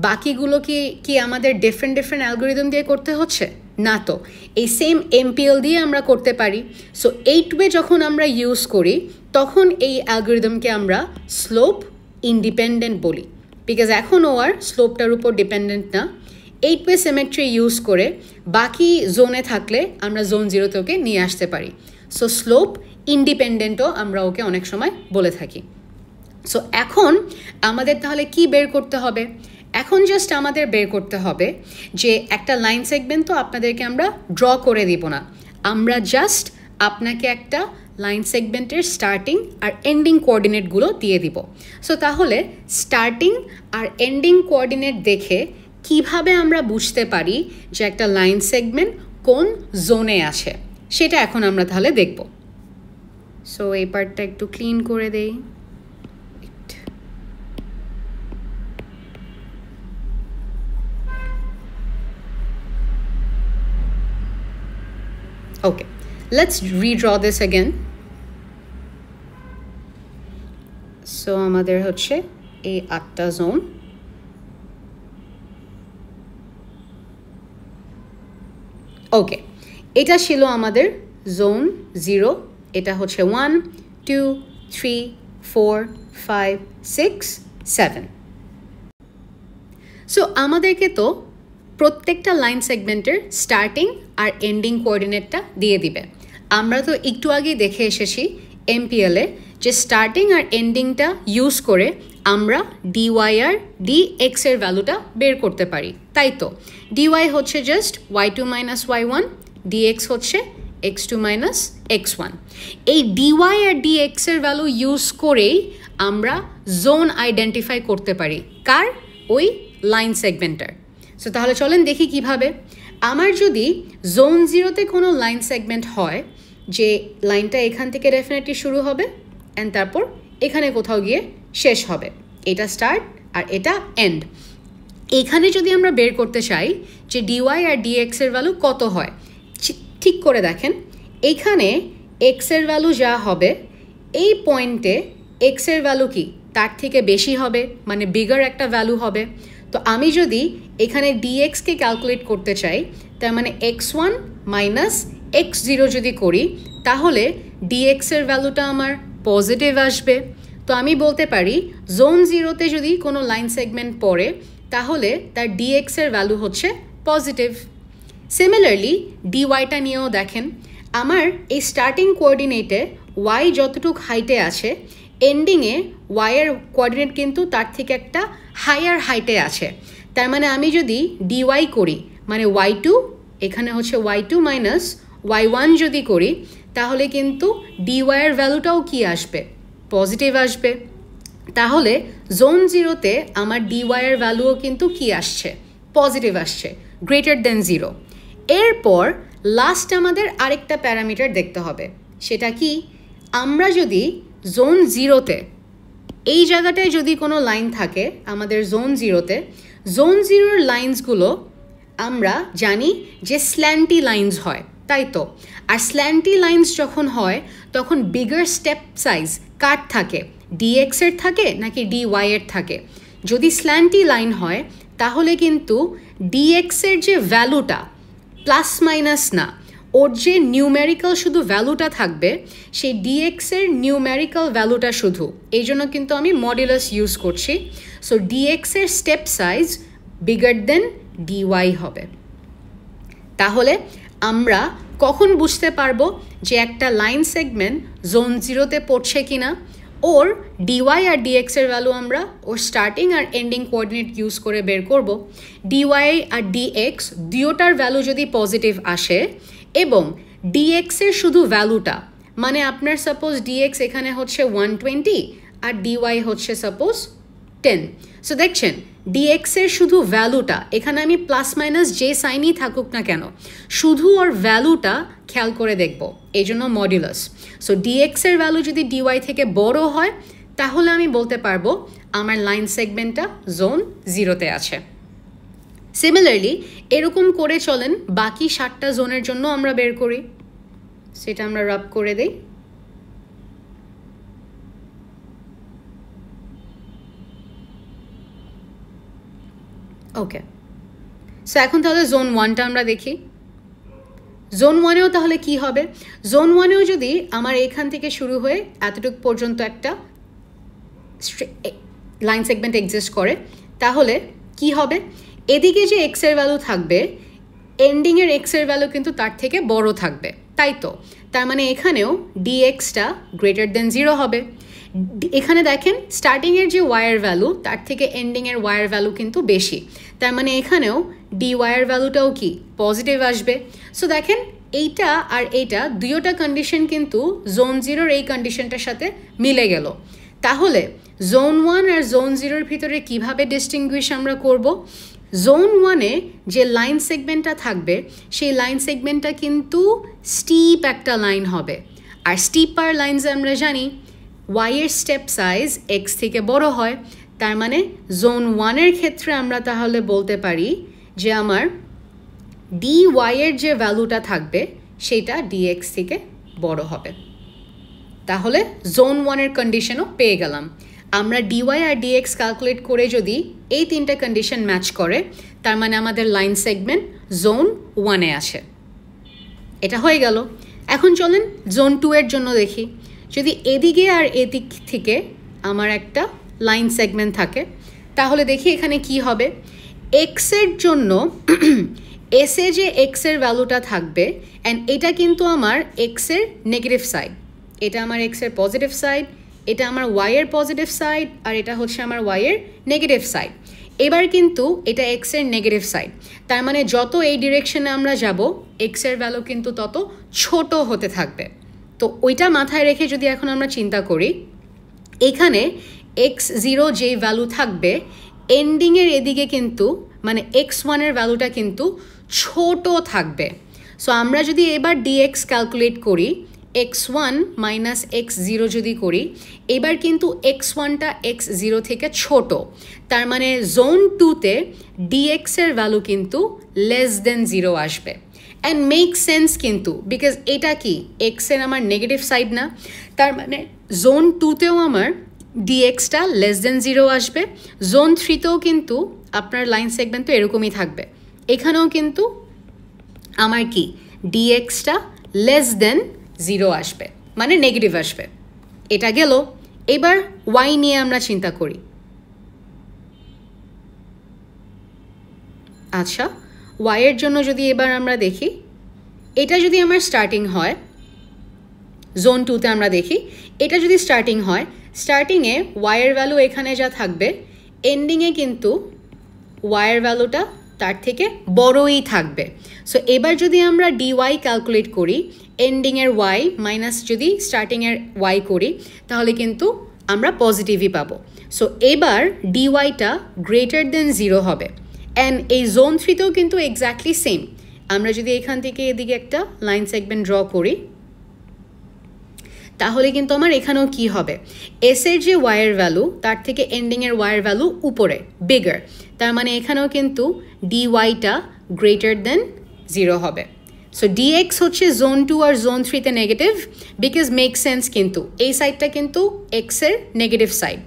বাকিগুলো কি আমাদের ডিফারেন্ট অ্যালগরিদম দিয়ে করতে হচ্ছে না? তো এই সেম এমপিএল দিয়ে আমরা করতে পারি। সো 8-ওয়ে যখন আমরা ইউজ করি, তখন এই অ্যালগরিদমকে আমরা স্লোপ ইন্ডিপেন্ডেন্ট বলি, বিকজ এখন ও আর স্লোপটার উপর ডিপেন্ডেন্ট না। 8-ওয়ে সিমেট্রি ইউজ করে বাকি জোনে থাকলে আমরা জোন 0-তে ওকে নিয়ে আসতে পারি। সো স্লোপ ইন্ডিপেন্ডেন্টও আমরা ওকে অনেক সময় বলে থাকি। সো এখন আমাদের তাহলে কি বের করতে হবে? এখন জাস্ট আমাদের বের করতে হবে যে একটা লাইন সেগমেন্ট তো আপনাদেরকে আমরা ড্র করে দিব না, আমরা জাস্ট আপনাকে একটা লাইন সেগমেন্টের স্টার্টিং আর এন্ডিং কোঅর্ডিনেটগুলো দিয়ে দিব। সো তাহলে স্টার্টিং আর এন্ডিং কোঅর্ডিনেট দেখে কিভাবে আমরা বুঝতে পারি যে একটা লাইন সেগমেন্ট কোন জোনে আছে, সেটা এখন আমরা তাহলে দেখব। সো এই পার্টটা একটু ক্লিন করে দেই। Okay, let's redraw this again. So আমাদের হচ্ছে এই 8টা জোন। ওকে, এটা ছিল আমাদের জোন 0। এটা হচ্ছে 1 2 3 4 5 6 7। সো আমাদেরকে তো প্রত্যেকটা লাইন সেগমেন্টের স্টার্টিং আর এন্ডিং কোঅর্ডিনেটটা দিয়ে দিবে। আমরা তো একটু আগেই দেখে এসেছি এমপিএলে যে স্টার্টিং আর এন্ডিংটা ইউজ করে আমরা ডিওয়াই আর ডিএক্সের ভ্যালুটা বের করতে পারি, তাই তো? ডিওয়াই হচ্ছে just y2 minus y1, dx হচ্ছে x2 মাইনাস x1। এই ডিওয়াই আর ডিএক্সের ভ্যালু ইউজ করেই আমরা জোন আইডেন্টিফাই করতে পারি। কার? ওই লাইন সেগমেন্টার। সো তাহলে চলেন দেখি কিভাবে। আমার যদি জোন 0তে কোনো লাইন সেগমেন্ট হয়, যে লাইনটা এখান থেকে ডেফিনেটলি শুরু হবে অ্যান্ড তারপর এখানে কোথাও গিয়ে শেষ হবে, এটা স্টার্ট আর এটা এন্ড। এখানে যদি আমরা বের করতে চাই যে ডিওয়াই আর ডিএক্সের ভ্যালু কত হয়, ঠিক করে দেখেন, এইখানে এক্সের ভ্যালু যা হবে এই পয়েন্টে এক্সের ভ্যালু কি তার থেকে বেশি হবে, মানে বিগার একটা ভ্যালু হবে। তো আমি যদি এখানে ডিএক্সকে ক্যালকুলেট করতে চাই, তার মানে x1 মাইনাস x0 যদি করি, তাহলে ডিএক্সের ভ্যালুটা আমার পজিটিভ আসবে। তো আমি বলতে পারি জোন 0তে যদি কোনো লাইন সেগমেন্ট পড়ে তাহলে তার ডিএক্সের ভ্যালু হচ্ছে পজিটিভ। সিমিলারলি ডিওয়াইটা নিয়েও দেখেন, আমার এই স্টার্টিং কোঅর্ডিনেটে ওয়াই যতটুকু হাইটে আছে, এন্ডিংয়ে ওয়াইয়ের কোঅর্ডিনেট কিন্তু তার থেকে একটা হায়ার হাইটে আছে। তার মানে আমি যদি ডিওয়াই করি, মানে y2, এখানে হচ্ছে y2 মাইনাস y1 যদি করি, তাহলে কিন্তু ডিওয়াইয়ের ভ্যালুটাও কি আসবে? পজিটিভ আসবে। তাহলে জোন 0তে আমার ডিওয়াইয়ের ভ্যালুও কিন্তু কি আসছে? পজিটিভ আসছে, গ্রেটার দেন 0। এরপর লাস্ট আমাদের আরেকটা প্যারামিটার দেখতে হবে, সেটা কি? আমরা যদি জোন 0তে এই জায়গাটায় যদি কোনো লাইন থাকে আমাদের জোন 0তে, জোন 0-র লাইন্সগুলো আমরা জানি যে স্ল্যান্টি লাইন্স হয়, তাই তো? আর স্ল্যান্টি লাইন্স যখন হয় তখন বিগার স্টেপ সাইজ কার থাকে? ডিএক্সের থাকে নাকি ডিওয়াইয়ের থাকে? যদি স্ল্যান্টি লাইন হয় তাহলে কিন্তু ডিএক্সের যে ভ্যালুটা প্লাস মাইনাস না, ওর যে নিউমেরিক্যাল শুধু ভ্যালুটা থাকবে, সেই ডিএক্সের নিউমেরিক্যাল ভ্যালুটা শুধু, এই জন্য কিন্তু আমি মডুলাস ইউজ করছি। সো ডিএক্সের step size bigger than d y হবে। তাহলে আমরা কখন বুঝতে পারবো যে একটা লাইন সেগমেন্ট জোন 0তে পড়ছে কিনা? ওর ডিওয়াই আর ডিএক্সের ভ্যালু আমরা ওর স্টার্টিং আর এন্ডিং কোঅর্ডিনেট ইউজ করে বের করব। ডিওয়াই আর ডিএক্স দুটোটার ভ্যালু যদি পজিটিভ আসে এবং ডিএক্সের শুধু ভ্যালুটা, মানে আপনার সাপোজ ডিএক্স এখানে হচ্ছে 120 আর ডিওয়াই হচ্ছে সাপোজ 10। সো দেখছেন ডিএক্সের শুধু ভ্যালুটা, এখানে আমি প্লাস মাইনাস যে সাইনই থাকুক না কেন, শুধু ওর ভ্যালুটা খেয়াল করে দেখব, এই জন্য মডুলাস। সো ডিএক্সের ভ্যালু যদি ডিওয়াই থেকে বড় হয় তাহলে আমি বলতে পারবো আমার লাইন সেগমেন্টটা জোন 0তে আছে। সিমিলারলি এরকম করে চলেন বাকি 7টা জোনের জন্য আমরা বের করি, সেটা আমরা রাব করে দেই। ওকে, সো এখন তাহলে জোন 1টা আমরা দেখি। জোন 1এও তাহলে কি হবে? জোন 1এও যদি আমার এখান থেকে শুরু হয়ে এতটুকু পর্যন্ত একটা লাইন সেগমেন্ট এক্সিস্ট করে, তাহলে কি হবে? এদিকে যে এক্সের ভ্যালু থাকবে, এন্ডিংয়ের এক্সের ভ্যালু কিন্তু তার থেকে বড় থাকবে, তাই তো? তার মানে এখানেও ডিএক্সটা গ্রেটার দেন 0 হবে। এখানে দেখেন স্টার্টিংয়ের যে ওয়াইয়ের ভ্যালু তার থেকে এন্ডিংয়ের ওয়াইয়ের ভ্যালু কিন্তু বেশি, তার মানে এখানেও ডি ওয়াইয়ের ভ্যালুটাও কি পজিটিভ আসবে। সো দেখেন এইটা আর এইটা দুইটা কন্ডিশন কিন্তু জোন 0-র এই কন্ডিশনটার সাথে মিলে গেল। তাহলে জোন 1 আর জোন 0-র ভিতরে কিভাবে ডিস্টিংগুইশ আমরা করব? জোন 1-এ যে লাইন সেগমেন্টটা থাকবে সেই লাইন সেগমেন্টটা কিন্তু স্টিপ একটা লাইন হবে, আর স্টিপার লাইনস আমরা জানি ওয়াইয়ের স্টেপ সাইজ এক্স থেকে বড় হয়। তার মানে জোন 1-এর ক্ষেত্রে আমরা তাহলে বলতে পারি যে আমার ডি ওয়াইয়ের যে ভ্যালুটা থাকবে সেটা ডিএক্স থেকে বড় হবে। তাহলে জোন 1-এর কন্ডিশনও পেয়ে গেলাম। আমরা ডিওয়াই আর ডিএক্স ক্যালকুলেট করে যদি এই তিনটা কন্ডিশন ম্যাচ করে, তার মানে আমাদের লাইন সেগমেন্ট জোন 1-এ আসে। এটা হয়ে গেল। এখন চলেন জোন 2 এর জন্য দেখি। যদি এদিকে আর এদিক থেকে আমার একটা লাইন সেগমেন্ট থাকে, তাহলে দেখি এখানে কি হবে। এক্সের জন্য এসে যে এক্সের ভ্যালুটা থাকবে, অ্যান্ড এটা কিন্তু আমার এক্সের নেগেটিভ সাইড, এটা আমার এক্সের পজিটিভ সাইড, এটা আমার ওয়াইয়ের পজিটিভ সাইড, আর এটা হচ্ছে আমার ওয়াইয়ের নেগেটিভ সাইড। এবার কিন্তু এটা এক্সের নেগেটিভ সাইড, তার মানে যত এই ডিরেকশনে আমরা যাব এক্সের ভ্যালু কিন্তু তত ছোট হতে থাকবে। তো ওইটা মাথায় রেখে যদি এখন আমরা চিন্তা করি, এখানে x0 যেই ভ্যালু থাকবে, এন্ডিংয়ের এদিকে কিন্তু মানে x1-এর ভ্যালুটা কিন্তু ছোট থাকবে। সো আমরা যদি এবার dx ক্যালকুলেট করি, x1 মাইনাস x0 যদি করি, এবার কিন্তু x1টা x0 থেকে ছোট, তার মানে জোন 2-তে dx-এর ভ্যালু কিন্তু লেস দেন 0 আসবে। অ্যান্ড মেক সেন্স কিন্তু, বিকজ এটা কি এক্সের আমার নেগেটিভ সাইড না, তার মানে জোন 2-তেও আমার ডিএক্সটা লেস দেন 0 আসবে। জোন 3-তেও কিন্তু আপনার লাইন সেগমেন্ট তো এরকমই থাকবে, এখানেও কিন্তু আমার কি ডিএক্সটা লেস দেন 0 আসবে, মানে নেগেটিভ আসবে। এটা গেল। এবার ওয়াই নিয়ে আমরা চিন্তা করি। আচ্ছা, ওয়াইয়ের জন্য যদি এবার আমরা দেখি, এটা যদি আমার স্টার্টিং হয় জোন 2-তে, আমরা দেখি এটা যদি স্টার্টিং হয়, স্টার্টিংয়ে ওয়াইয়ের ভ্যালু এখানে যা থাকবে, এন্ডিংয়ে কিন্তু ওয়াইয়ের ভ্যালুটা তার থেকে বড়ই থাকবে। সো এবার যদি আমরা ডিওয়াই ক্যালকুলেট করি, এন্ডিংয়ের ওয়াই মাইনাস যদি স্টার্টিংয়ের ওয়াই করি, তাহলে কিন্তু আমরা পজিটিভই পাবো। সো এবার ডিওয়াইটা গ্রেটার দেন 0 হবে। অ্যান্ড এই জোন 3-তেও কিন্তু এক্স্যাক্টলি সেম। আমরা যদি এখান থেকে এদিকে একটা লাইন সেগমেন্ট ড্র করি, তাহলে কিন্তু আমার এখানেও কি হবে, এসের যে ওয়াইয়ের ভ্যালু তার থেকে এন্ডিংয়ের ওয়াইয়ের ভ্যালু উপরে, বিগার, তার মানে এখানেও কিন্তু ডিওয়াইটা গ্রেটার দেন 0 হবে। সো ডিএক্স হচ্ছে জোন 2 আর জোন 3-তে নেগেটিভ, বিকজ মেক সেন্স, কিন্তু এই সাইডটা কিন্তু এক্সের নেগেটিভ সাইড,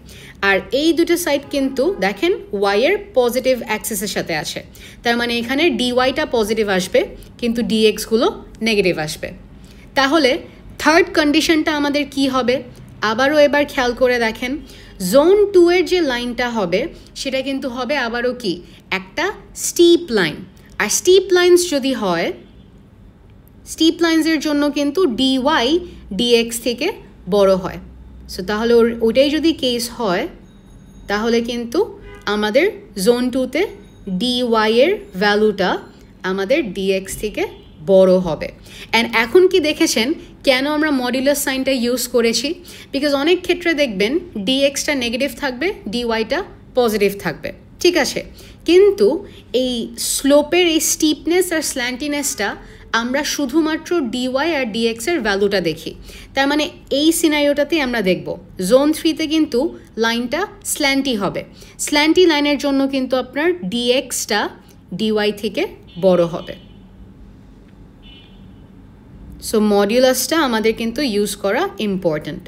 আর এই দুটো সাইড কিন্তু দেখেন ওয়াইয়ের পজিটিভ অ্যাক্সিসের সাথে আছে, তার মানে এখানে ডিওয়াইটা পজিটিভ আসবে কিন্তু ডিএক্সগুলো নেগেটিভ আসবে। তাহলে থার্ড কন্ডিশনটা আমাদের কি হবে, আবারও এবার খেয়াল করে দেখেন, জোন 2-এর যে লাইনটা হবে সেটা কিন্তু হবে আবারও কি একটা স্টিপ লাইন। আর স্টিপ লাইন্স যদি হয়, স্টিপ লাইন্সের জন্য কিন্তু ডিওয়াই ডিএক্স থেকে বড় হয়। সো তাহলে ওইটাই যদি কেস হয়, তাহলে কিন্তু আমাদের জোন 2-তে ডিওয়াইয়ের ভ্যালুটা আমাদের ডিএক্স থেকে বড় হবে। অ্যান্ড এখন কি দেখেছেন কেন আমরা মডুলাস সাইনটা ইউজ করেছি, বিকজ অনেক ক্ষেত্রে দেখবেন ডিএক্সটা নেগেটিভ থাকবে, ডিওয়াইটা পজিটিভ থাকবে, ঠিক আছে, কিন্তু এই স্লোপের এই স্টিপনেস আর স্ল্যান্টিনেসটা আমরা শুধুমাত্র ডিওয়াই আর ডিএক্সের ভ্যালুটা দেখি। তার মানে এই সিনারিওটাতেই আমরা দেখব জোন 3-তে কিন্তু লাইনটা স্ল্যান্টি হবে, স্ল্যান্টি লাইনের জন্য কিন্তু আপনার ডিএক্সটা ডিওয়াই থেকে বড় হবে। সো মডিউলাসটা আমাদের কিন্তু ইউজ করা ইম্পর্ট্যান্ট।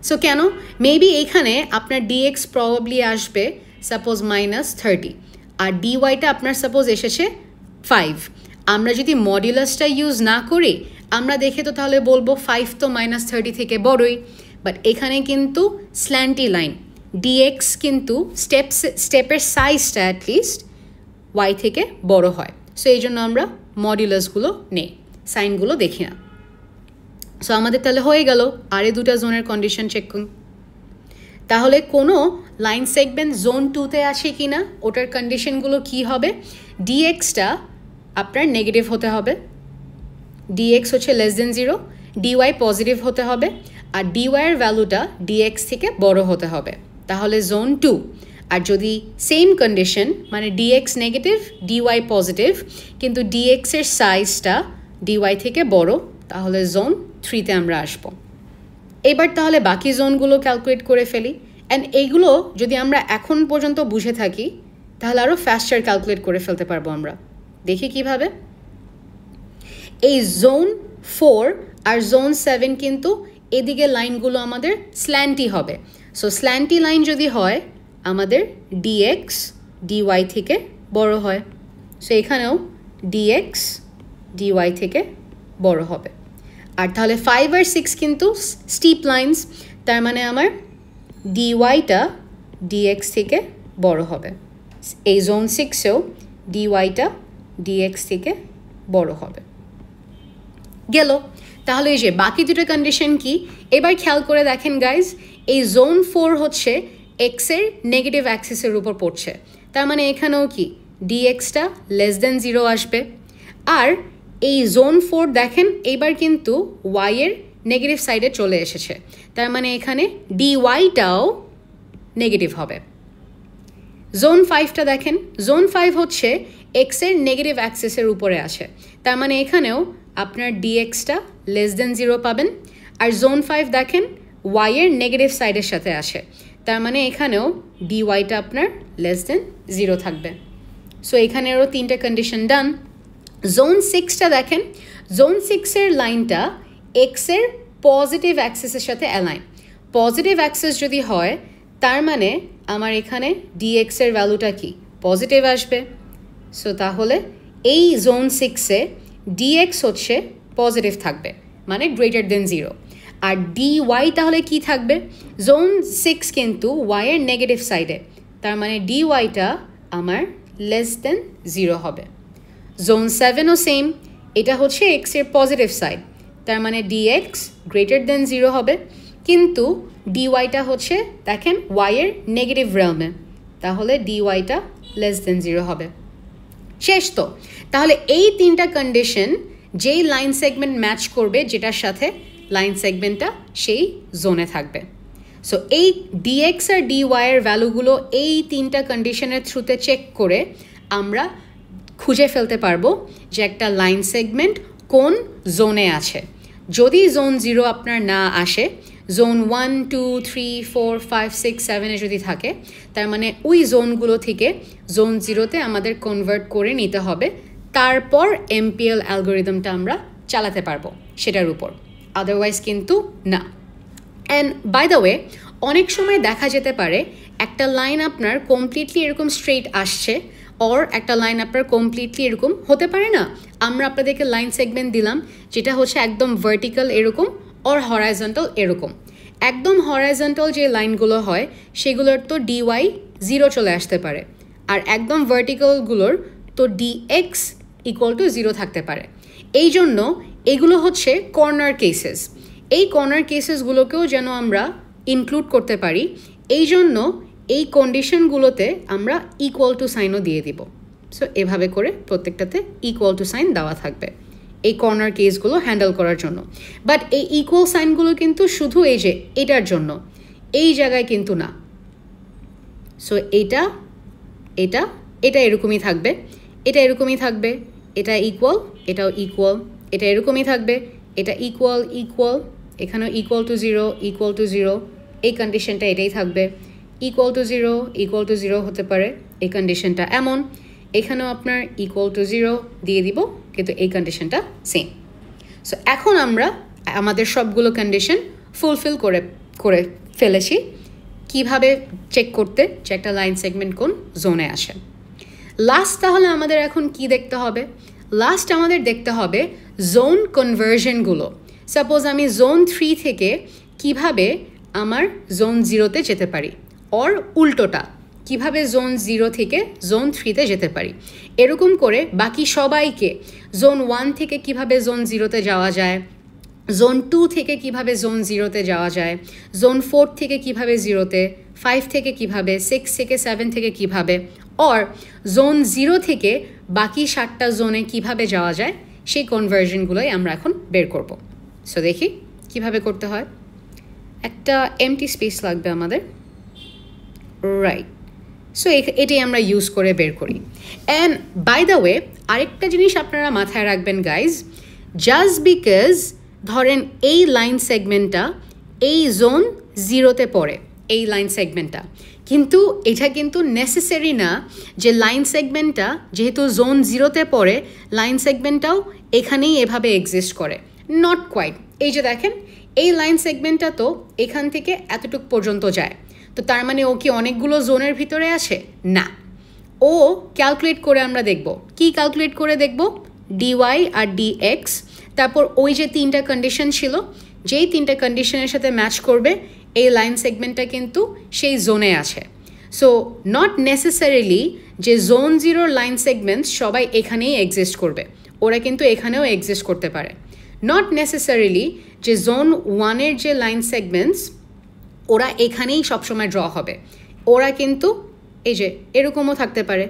সো কেন, মেবি এখানে আপনার ডিএক্স প্রবাবলি আসবে সাপোজ -30, আর ডিওয়াইটা আপনার সাপোজ এসেছে 5। আমরা যদি মডিউলাসটা ইউজ না করি, আমরা দেখে তো তাহলে বলবো 5 তো -30 থেকে বড়ই, বাট এখানে কিন্তু স্ল্যান্টি লাইন, ডিএক্স কিন্তু স্টেপের সাইজটা অ্যাটলিস্ট ওয়াই থেকে বড় হয়। সো এই জন্য আমরা মডিউলাসগুলো নেই, সাইনগুলো দেখি না। সো আমাদের তাহলে হয়ে গেল আরে দুটা জোনের কন্ডিশন চেক করুন। তাহলে কোনো লাইন সেগমেন্ট জোন 2-তে আসে কি না, ওটার কন্ডিশনগুলো কি হবে, ডিএক্সটা আপনার নেগেটিভ হতে হবে, ডিএক্স হচ্ছে লেস দেন 0, ডিওয়াই পজিটিভ হতে হবে, আর ডিওয়াইয়ের ভ্যালুটা ডিএক্স থেকে বড় হতে হবে, তাহলে জোন 2। আর যদি সেম কন্ডিশন মানে ডিএক্স নেগেটিভ, ডিওয়াই পজিটিভ, কিন্তু ডিএক্সের সাইজটা ডিওয়াই থেকে বড়, তাহলে জোন 3-তে আমরা আসবো। এবার তাহলে বাকি জোনগুলো ক্যালকুলেট করে ফেলি। অ্যান্ড এইগুলো যদি আমরা এখন পর্যন্ত বুঝে থাকি, তাহলে আরও ফাস্টার ক্যালকুলেট করে ফেলতে পারবো আমরা। দেখি কিভাবে। এই জোন 4 আর জোন 7 কিন্তু এদিকে লাইনগুলো আমাদের স্ল্যান্টি হবে, সো স্ল্যান্টি লাইন যদি হয় আমাদের ডিএক্স ডিওয়াই থেকে বড় হয়, সো এখানেও ডিএক্স ডিওয়াই থেকে বড় হবে। আর তাহলে 5 আর 6 কিন্তু স্টিপ লাইন্স, তার মানে আমার ডিওয়াইটা ডিএক্স থেকে বড় হবে। এই জোন 6এও ডিওয়াইটা ডিএক্স থেকে বড় হবে। গেল। তাহলে এই যে বাকি দুটো কন্ডিশন কি এবার খেয়াল করে দেখেন গাইজ, এই জোন 4 হচ্ছে এক্সের নেগেটিভ অ্যাক্সিসের উপর পড়ছে, তার মানে এখানেও কি ডিএক্সটা লেস দেন 0 আসবে। আর এই জোন 4 দেখেন এইবার কিন্তু ওয়াইয়ের নেগেটিভ সাইডে চলে এসেছে, তার মানে এখানে ডিওয়াইটাও নেগেটিভ হবে। জোন 5টা দেখেন, জোন 5 হচ্ছে এক্সের নেগেটিভ অ্যাক্সিসের উপরে আছে, তার মানে এখানেও আপনার ডিএক্সটা লেস দেন 0 পাবেন। আর জোন 5 দেখেন ওয়াইয়ের নেগেটিভ সাইডের সাথে আসে, তার মানে এখানেও ডিওয়াইটা আপনার লেস দেন 0 থাকবে। সো এখানেরও 3টে কন্ডিশন ডান। জোন 6টা দেখেন, জোন 6-এর লাইনটা এক্সের পজিটিভ অ্যাক্সিসের সাথে অ্যালাইন। পজিটিভ অ্যাক্সিস যদি হয় তার মানে আমার এখানে ডিএক্সের ভ্যালুটা কি পজিটিভ আসবে। সো তাহলে এই জোন 6-এ ডিএক্স হচ্ছে পজিটিভ থাকবে, মানে গ্রেটার দেন 0। আর ডিওয়াই তাহলে কি থাকবে, জোন 6 কিন্তু ওয়াইয়ের নেগেটিভ সাইডে, তার মানে ডিওয়াইটা আমার লেস দেন 0 হবে। জোন 7ও সেম, এটা হচ্ছে এক্সের পজিটিভ সাইড, তার মানে ডিএক্স গ্রেটার দেন 0 হবে, কিন্তু ডিওয়াইটা হচ্ছে দেখেন ওয়াইয়ের নেগেটিভ রেলমে, তাহলে ডিওয়াইটা লেস দেন 0 হবে। শেষ তো। তাহলে এই 3টা কন্ডিশন যেই লাইন সেগমেন্ট ম্যাচ করবে যেটার সাথে লাইন সেগমেন্টটা সেই জোনে থাকবে। সো এই ডিএক্স আর ডিওয়াইয়ের ভ্যালুগুলো এই 3টা কন্ডিশনের থ্রুতে চেক করে আমরা খুঁজে ফেলতে পারবো যে একটা লাইন সেগমেন্ট কোন জোনে আছে। যদি জোন 0 আপনার না আসে, জোন 1, 2, 3, 4, 5, 6, 7-এ যদি থাকে, তার মানে ওই জোনগুলো থেকে জোন 0-তে আমাদের কনভার্ট করে নিতে হবে, তারপর এমপিএল অ্যালগোরিদমটা আমরা চালাতে পারবো সেটার উপর, আদারওয়াইজ কিন্তু না। অ্যান্ড বাই দ্য ওয়ে অনেক সময় দেখা যেতে পারে একটা লাইন আপনার কমপ্লিটলি এরকম স্ট্রেইট আসছে, অর একটা লাইন আপনার কমপ্লিটলি এরকম হতে পারে না। আমরা আপনাদেরকে লাইন সেগমেন্ট দিলাম যেটা হচ্ছে একদম ভার্টিক্যাল এরকম অর হরাইজন্টাল এরকম। একদম হরাইজন্টাল যে লাইনগুলো হয় সেগুলোর তো ডিওয়াই 0 চলে আসতে পারে, আর একদম ভার্টিক্যালগুলোর তো ডিএক্স ইকুয়াল টু 0 থাকতে পারে। এই জন্য এগুলো হচ্ছে কর্নার কেসেস। এই কর্নার কেসেসগুলোকেও যেন আমরা ইনক্লুড করতে পারি, এই জন্য এই কন্ডিশনগুলোতে আমরা ইকুয়াল টু সাইনও দিয়ে দিব। সো এভাবে করে প্রত্যেকটাতে ইকুয়াল টু সাইন দেওয়া থাকবে এই কর্নার কেসগুলো হ্যান্ডেল করার জন্য। বাট এই ইকুয়াল সাইনগুলো কিন্তু শুধু এই যে এটার জন্য, এই জায়গায় কিন্তু না। সো এটা এটা এটা এরকমই থাকবে, এটা এরকমই থাকবে, এটা ইকুয়াল, এটাও ইকুয়াল, এটা এরকমই থাকবে, এটা ইকুয়াল ইকুয়াল, এখানেও ইকুয়াল টু 0 ইকুয়াল টু 0, এই কন্ডিশনটা এটাই থাকবে। ইকুয়াল টু 0 হতে পারে, এই কন্ডিশনটা এমন, এখানেও আপনার ইকুয়াল টু 0 দিয়ে দিব, কিন্তু এই কন্ডিশনটা সেম। সো এখন আমরা আমাদের সবগুলো কন্ডিশন ফুলফিল করে ফেলেছি। কিভাবে চেক করতে যে একটা লাইন সেগমেন্ট কোন জোনে আসে। লাস্ট তাহলে আমাদের এখন কি দেখতে হবে, লাস্ট আমাদের দেখতে হবে জোন কনভার্সনগুলো। সাপোজ আমি জোন 3 থেকে কিভাবে আমার জোন 0-তে যেতে পারি, অর উল্টোটা কিভাবে জোন 0 থেকে জোন 3-তে যেতে পারি। এরকম করে বাকি সবাইকে জোন 1 থেকে কিভাবে জোন 0-তে যাওয়া যায়, জোন 2 থেকে কিভাবে জোন 0-তে যাওয়া যায়, জোন 4 থেকে কিভাবে 0-তে, 5 থেকে কিভাবে, 6 থেকে 7 থেকে কিভাবে, অর জোন 0 থেকে বাকি 7টা জোনে কিভাবে যাওয়া যায়, সেই কনভার্সনগুলোই আমরা এখন বের করব। সো দেখি কিভাবে করতে হয়। একটা এমটি স্পেস লাগবে আমাদের, রাইট। সো এটাই আমরা ইউজ করে বের করি। অ্যান্ড বাই দ্য ওয়ে আরেকটা জিনিস আপনারা মাথায় রাখবেন গাইজ, জাস্ট বিকজ ধরেন এই লাইন সেগমেন্টটা এই জোন 0-তে পড়ে, এই লাইন সেগমেন্টটা, কিন্তু এটা কিন্তু নেসেসারি না যে লাইন সেগমেন্টটা যেহেতু জোন 0-তে পড়ে লাইন সেগমেন্টটাও এখানেই এভাবে এক্সিস্ট করে, নট কোয়াইট। এই যে দেখেন এই লাইন সেগমেন্টটা তো এখান থেকে এতটুকু পর্যন্ত যায়, তো তার মানে ও কি অনেকগুলো জোনের ভিতরে আছে? না, ও ক্যালকুলেট করে আমরা দেখব। কি ক্যালকুলেট করে দেখব? ডিওয়াই আর ডিএক্স, তারপর ওই যে 3টা কন্ডিশন ছিল, যেই 3টা কন্ডিশনের সাথে ম্যাচ করবে এই লাইন সেগমেন্টটা কিন্তু সেই জোনে আছে। সো নট নেসেসারিলি যে জোন 0 লাইন সেগমেন্টস সবাই এখানেই এক্সিস্ট করবে, ওরা কিন্তু এখানেও এক্সিস্ট করতে পারে। নট নেসেসারিলি যে জোন 1-এর যে লাইন সেগমেন্টস ওরা এখানেই সবসময় ড্র হবে, ওরা কিন্তু এই যে এরকমও থাকতে পারে,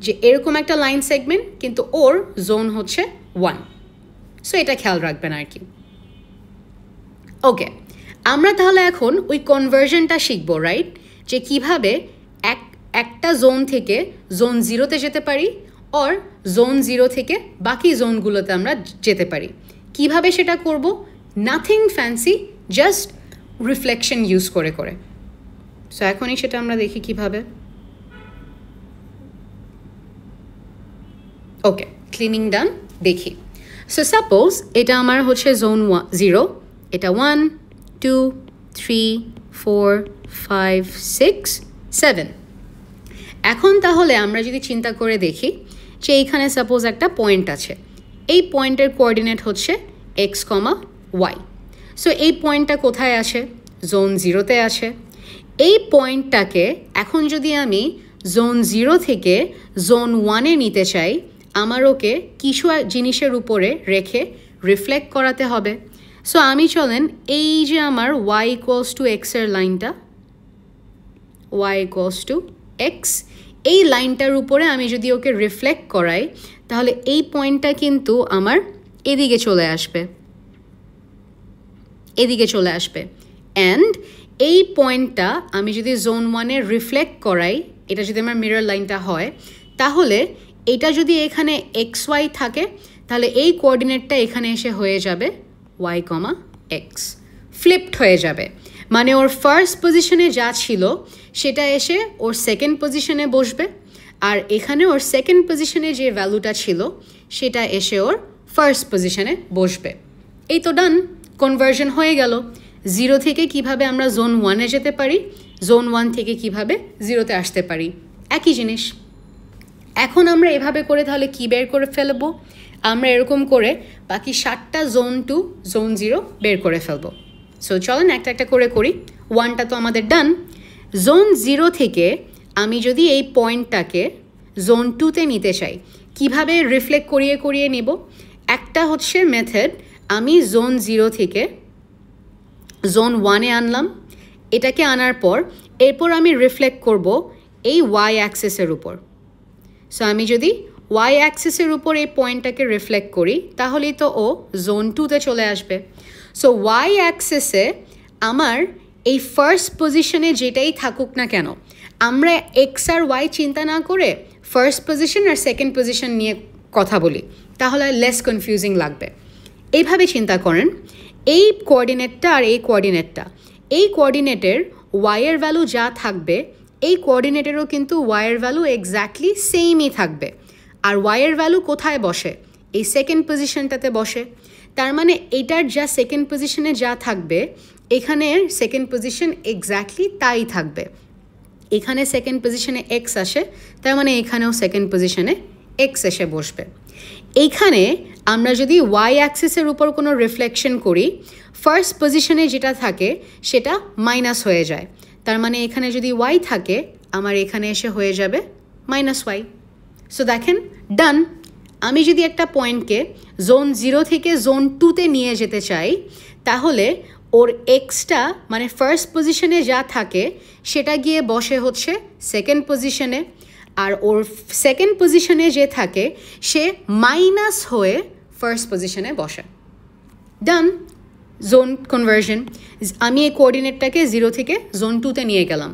যে এরকম একটা লাইন সেগমেন্ট কিন্তু ওর জোন হচ্ছে 1। সো এটা খেয়াল রাখবেন আর কি। ওকে, আমরা তাহলে এখন ওই কনভার্জনটা শিখবো, রাইট? যে কিভাবে একটা জোন থেকে জোন 0-তে যেতে পারি, অর জোন 0 থেকে বাকি জোনগুলোতে আমরা যেতে পারি। কিভাবে সেটা করব? Nothing fancy, just reflection use করে করে। সো এখনই সেটা আমরা দেখি কিভাবে। ওকে, ক্লিনিং ডান, দেখি। সো সাপোজ এটা আমার হচ্ছে জোন 0, এটা 1 2 3 4 5 6 7। এখন তাহলে আমরা যদি চিন্তা করে দেখি যে এইখানে সাপোজ একটা পয়েন্ট আছে, এই পয়েন্টের কোঅর্ডিনেট হচ্ছে এক্স কমা ওয়াই। সো এই পয়েন্টটা কোথায় আছে? জোন 0-তে আছে। এই পয়েন্টটাকে এখন যদি আমি জোন 0 থেকে জোন 1-এ নিতে চাই, আমার ওকে কিছু জিনিসের উপরে রেখে রিফ্লেক্ট করাতে হবে। সো আমি চলেন এই যে আমার y ইকুয়ালস টু এক্সের লাইনটা, y ইকুয়ালস টু এক্স, এই লাইনটার উপরে আমি যদি ওকে রিফ্লেক্ট করাই তাহলে এই পয়েন্টটা কিন্তু আমার এদিকে চলে আসবে, এদিকে চলে আসবে। অ্যান্ড এই পয়েন্টটা আমি যদি জোন 1-এ রিফ্লেক্ট করাই, এটা যদি আমার মিরর লাইনটা হয়, তাহলে এটা যদি এখানে এক্স ওয়াই থাকে তাহলে এই কোঅর্ডিনেটটা এখানে এসে হয়ে যাবে ওয়াই কমা এক্স, ফ্লিপড হয়ে যাবে। মানে ওর ফার্স্ট পজিশনে যা ছিল সেটা এসে ওর সেকেন্ড পজিশনে বসবে, আর এখানে ওর সেকেন্ড পজিশনে যে ভ্যালুটা ছিল সেটা এসে ওর ফার্স্ট পজিশনে বসবে। এই তো ডান, কনভার্জন হয়ে গেল। 0 থেকে কিভাবে আমরা জোন 1-এ যেতে পারি, জোন 1 থেকে কিভাবে 0-তে আসতে পারি, একই জিনিস। এখন আমরা এভাবে করে তাহলে কি বের করে ফেলবো? আমরা এরকম করে বাকি 7টা জোন 2 জোন 0 বের করে ফেলবো। সো চলেন একটা একটা করে করি। 1টা তো আমাদের ডান। জোন 0 থেকে আমি যদি এই পয়েন্টটাকে জোন 2-তে নিতে চাই, কিভাবে রিফ্লেক্ট করিয়ে করিয়ে নেব? একটা হচ্ছে মেথড, আমি জোন 0 থেকে জোন 1-এ আনলাম, এটাকে আনার পর এরপর আমি রিফ্লেক্ট করব এই ওয়াই অ্যাক্সিসের উপর। সো আমি যদি ওয়াই অ্যাক্সিসের উপর এই পয়েন্টটাকে রিফ্লেক্ট করি তাহলেই তো ও জোন 2-তে চলে আসবে। সো ওয়াই অ্যাক্সিসে আমার এই ফার্স্ট পজিশনে যেটাই থাকুক না কেন, আমরা এক্স আর ওয়াই চিন্তা না করে ফার্স্ট পজিশন আর সেকেন্ড পজিশন নিয়ে কথা বলি, তাহলে লেস কনফিউজিং লাগবে। এইভাবে চিন্তা করেন, এই কোঅর্ডিনেটটা আর এই কোঅর্ডিনেটটা, এই কোঅর্ডিনেটের ওয়াইয়ের ভ্যালু যা থাকবে এই কোঅর্ডিনেটেরও কিন্তু ওয়াইয়ের ভ্যালু এক্স্যাক্টলি সেমই থাকবে। আর ওয়াইয়ের ভ্যালু কোথায় বসে? এই সেকেন্ড পজিশনটাতে বসে। তার মানে এটার যা সেকেন্ড পজিশনে যা থাকবে এখানের সেকেন্ড পজিশন এক্স্যাক্টলি তাই থাকবে। এখানে সেকেন্ড পজিশনে এক্স আসে, তার মানে এখানেও সেকেন্ড পজিশনে এক্স এসে বসবে। এইখানে আমরা যদি ওয়াই অ্যাক্সিসের উপর কোনো রিফ্লেকশন করি, ফার্স্ট পজিশনে যেটা থাকে সেটা মাইনাস হয়ে যায়। তার মানে এখানে যদি ওয়াই থাকে আমার এখানে এসে হয়ে যাবে মাইনাস ওয়াই। সো দেখেন ডান। আমি যদি একটা পয়েন্টকে জোন 0 থেকে জোন 2-তে নিয়ে যেতে চাই তাহলে ওর এক্সটা মানে ফার্স্ট পজিশনে যা থাকে সেটা গিয়ে বসে হচ্ছে সেকেন্ড পজিশনে, আর ওর সেকেন্ড পজিশনে যে থাকে সে মাইনাস হয়ে ফার্স্ট পজিশনে বসে। ডান, জোন কনভার্জন। আমি এই কোঅর্ডিনেটটাকে 0 থেকে জোন 2-তে নিয়ে গেলাম,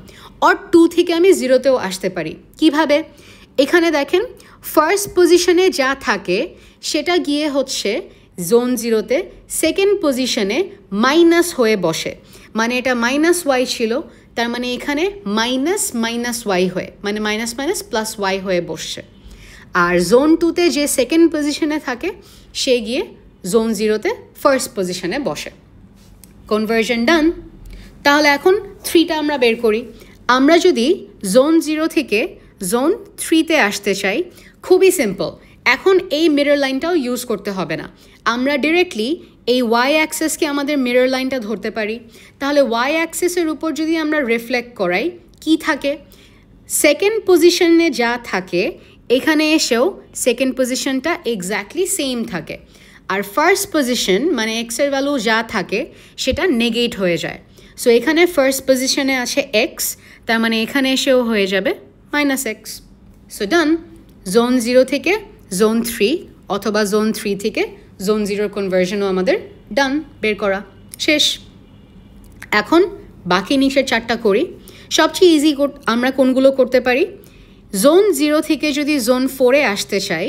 আর 2 থেকে আমি 0-তেও আসতে পারি। কিভাবে? এখানে দেখেন ফার্স্ট পজিশনে যা থাকে সেটা গিয়ে হচ্ছে জোন 0-তে সেকেন্ড পজিশনে মাইনাস হয়ে বসে। মানে এটা মাইনাস ওয়াই ছিল, তার মানে এখানে মাইনাস মাইনাস ওয়াই হয়ে মানে মাইনাস মাইনাস প্লাস ওয়াই হয়ে বসছে। আর জোন 2-তে যে সেকেন্ড পজিশনে থাকে সে গিয়ে জোন 0-তে ফার্স্ট পজিশনে বসে। কনভার্জন ডান। তাহলে এখন 3টা আমরা বের করি। আমরা যদি জোন 0 থেকে জোন 3তে আসতে চাই, খুবই সিম্পল। এখন এই মিরর লাইনটাও ইউজ করতে হবে না, আমরা ডিরেক্টলি এই ওয়াই অ্যাক্সেসকে আমাদের মিরর লাইনটা ধরতে পারি। তাহলে ওয়াই অ্যাক্সেসের উপর যদি আমরা রিফ্লেক্ট করাই, কি থাকে? সেকেন্ড পজিশনে যা থাকে এখানে এসেও সেকেন্ড পজিশনটা এক্স্যাক্টলি সেম থাকে, আর ফার্স্ট পজিশন মানে এক্সের ভ্যালু যা থাকে সেটা নেগেট হয়ে যায়। সো এখানে ফার্স্ট পজিশনে আছে এক্স, তার মানে এখানে এসেও হয়ে যাবে -x। সো ডান। জোন 0 থেকে জোন 3 অথবা জোন 3 থেকে জোন 0 কনভার্সনও আমাদের ডান, বের করা শেষ। এখন বাকি নিচের 4টা করি। সবচেয়ে ইজি আমরা কোনগুলো করতে পারি? জোন 0 থেকে যদি জোন 4-এ আসতে চাই,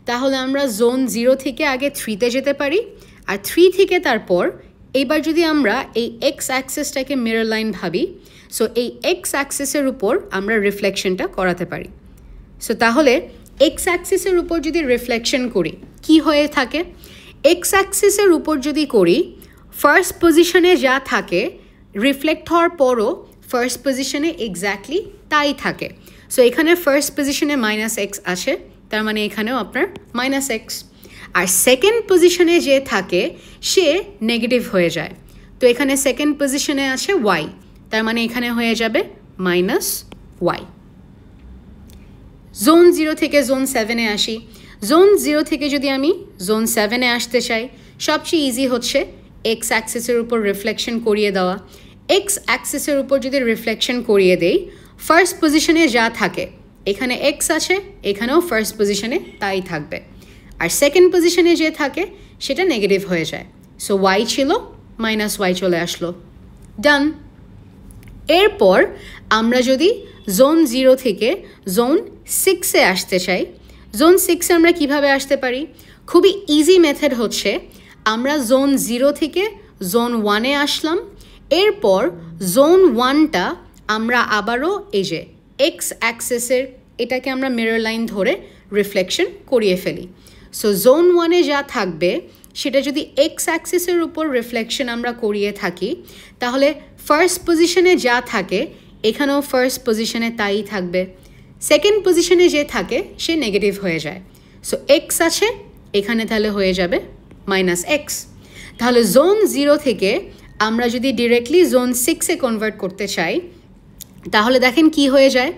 তাহলে আমরা জোন 0 থেকে আগে 3তে যেতে পারি, আর 3 থেকে তারপর এইবার যদি আমরা এই এক্স অ্যাক্সেসটাকে মিরর লাইন ভাবি, সো এই এক্স অ্যাক্সেসের উপর আমরা রিফ্লেকশনটা করাতে পারি। সো তাহলে এক্স অ্যাক্সেসের উপর যদি রিফ্লেকশন করি, কি হয়ে থাকে? এক্স অ্যাক্সেসের উপর যদি করি, ফার্স্ট পজিশনে যা থাকে রিফ্লেক্ট হওয়ার পরও ফার্স্ট পজিশনে এক্স্যাক্টলি তাই থাকে। সো এখানে ফার্স্ট পজিশনে -x আছে, তার মানে এখানেও আপনার -x। আর সেকেন্ড পজিশনে যে থাকে সে নেগেটিভ হয়ে যায়, তো এখানে সেকেন্ড পজিশনে আছে y, তার মানে এখানে হয়ে যাবে -y। জোন 0 থেকে জোন 7-এ আসি। জোন 0 থেকে যদি আমি জোন 7-এ আসতে চাই, সবচেয়ে ইজি হচ্ছে এক্স অ্যাক্সেসের উপর রিফ্লেকশন করিয়ে দেওয়া। এক্স অ্যাক্সেসের উপর যদি রিফ্লেকশন করিয়ে দেই, ফার্স্ট পজিশনে যা থাকে এখানে এক্স আছে, এখানেও ফার্স্ট পজিশনে তাই থাকবে, আর সেকেন্ড পজিশনে যে থাকে সেটা নেগেটিভ হয়ে যায়। সো ওয়াই ছিল -y চলে আসলো, ডান। এরপর আমরা যদি জোন 0 থেকে জোন 6-এ আসতে চাই, জোন 6-এ আমরা কিভাবে আসতে পারি? খুবই ইজি মেথড হচ্ছে, আমরা জোন 0 থেকে জোন 1-এ আসলাম, এরপর জোন 1টা আমরা আবারও এই যে এক্স অ্যাক্সেসের এটাকে আমরা মিরর লাইন ধরে রিফ্লেকশন করিয়ে ফেলি। সো জোন 1-এ যা থাকবে সেটা যদি এক্স অ্যাক্সেসের উপর রিফ্লেকশন আমরা করিয়ে থাকি, তাহলে ফার্স্ট পজিশনে যা থাকে এখানেও ফার্স্ট পজিশনে তাই থাকবে, সেকেন্ড পজিশনে যে থাকে সে নেগেটিভ হয়ে যায়। সো এক্স আছে এখানে, তাহলে হয়ে যাবে -x। তাহলে জোন 0 থেকে আমরা যদি ডিরেক্টলি জোন 6-এ কনভার্ট করতে চাই, তাহলে দেখেন কি হয়ে যায়।